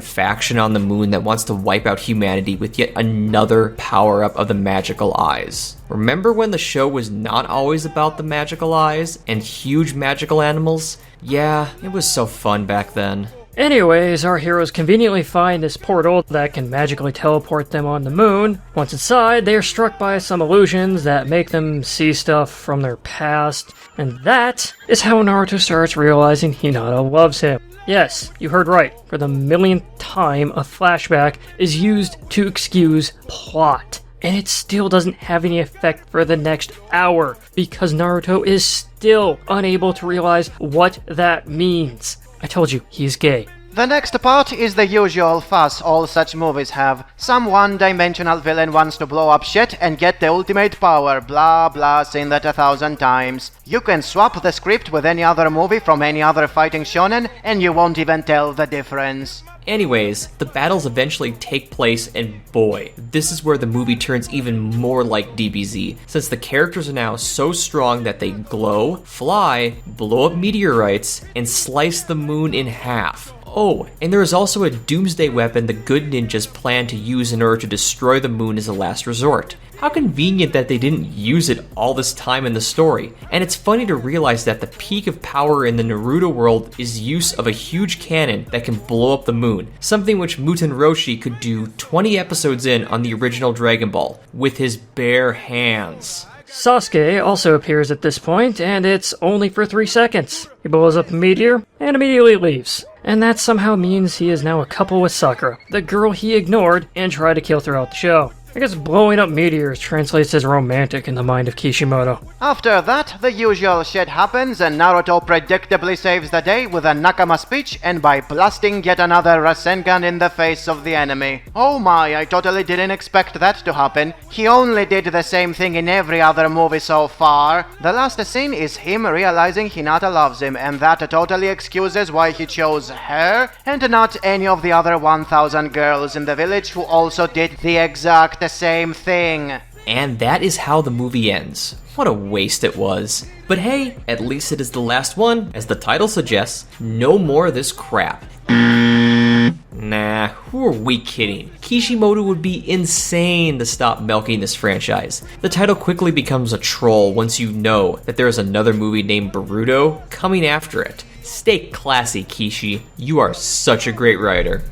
faction on the moon that wants to wipe out humanity with yet another power-up of the magical eyes. Remember when the show was not always about the magical eyes and huge magical animals? Yeah, it was so fun back then. Anyways, our heroes conveniently find this portal that can magically teleport them on the moon. Once inside, they are struck by some illusions that make them see stuff from their past, and that is how Naruto starts realizing Hinata loves him. Yes, you heard right. For the millionth time, a flashback is used to excuse plot. And it still doesn't have any effect for the next hour, because Naruto is still unable to realize what that means. I told you, he's gay. The next part is the usual fuss all such movies have. Some one-dimensional villain wants to blow up shit and get the ultimate power, blah blah, seen that 1,000 times. You can swap the script with any other movie from any other fighting shonen and you won't even tell the difference. Anyways, the battles eventually take place, and boy, this is where the movie turns even more like DBZ, since the characters are now so strong that they glow, fly, blow up meteorites, and slice the moon in half. Oh, and there is also a doomsday weapon the good ninjas plan to use in order to destroy the moon as a last resort. How convenient that they didn't use it all this time in the story. And it's funny to realize that the peak of power in the Naruto world is use of a huge cannon that can blow up the moon, something which Muten Roshi could do 20 episodes in on the original Dragon Ball, with his bare hands. Sasuke also appears at this point, and it's only for 3 seconds. He blows up a meteor and immediately leaves. And that somehow means he is now a couple with Sakura, the girl he ignored and tried to kill throughout the show. I guess blowing up meteors translates as romantic in the mind of Kishimoto. After that, the usual shit happens and Naruto predictably saves the day with a Nakama speech and by blasting yet another Rasengan in the face of the enemy. Oh my, I totally didn't expect that to happen. He only did the same thing in every other movie so far. The last scene is him realizing Hinata loves him, and that totally excuses why he chose her and not any of the other 1,000 girls in the village who also did the exact same thing. And that is how the movie ends. What a waste it was. But hey, at least it is the last one. As the title suggests, no more of this crap. Nah, who are we kidding? Kishimoto would be insane to stop milking this franchise. The title quickly becomes a troll once you know that there is another movie named Boruto coming after it. Stay classy, Kishi. You are such a great writer.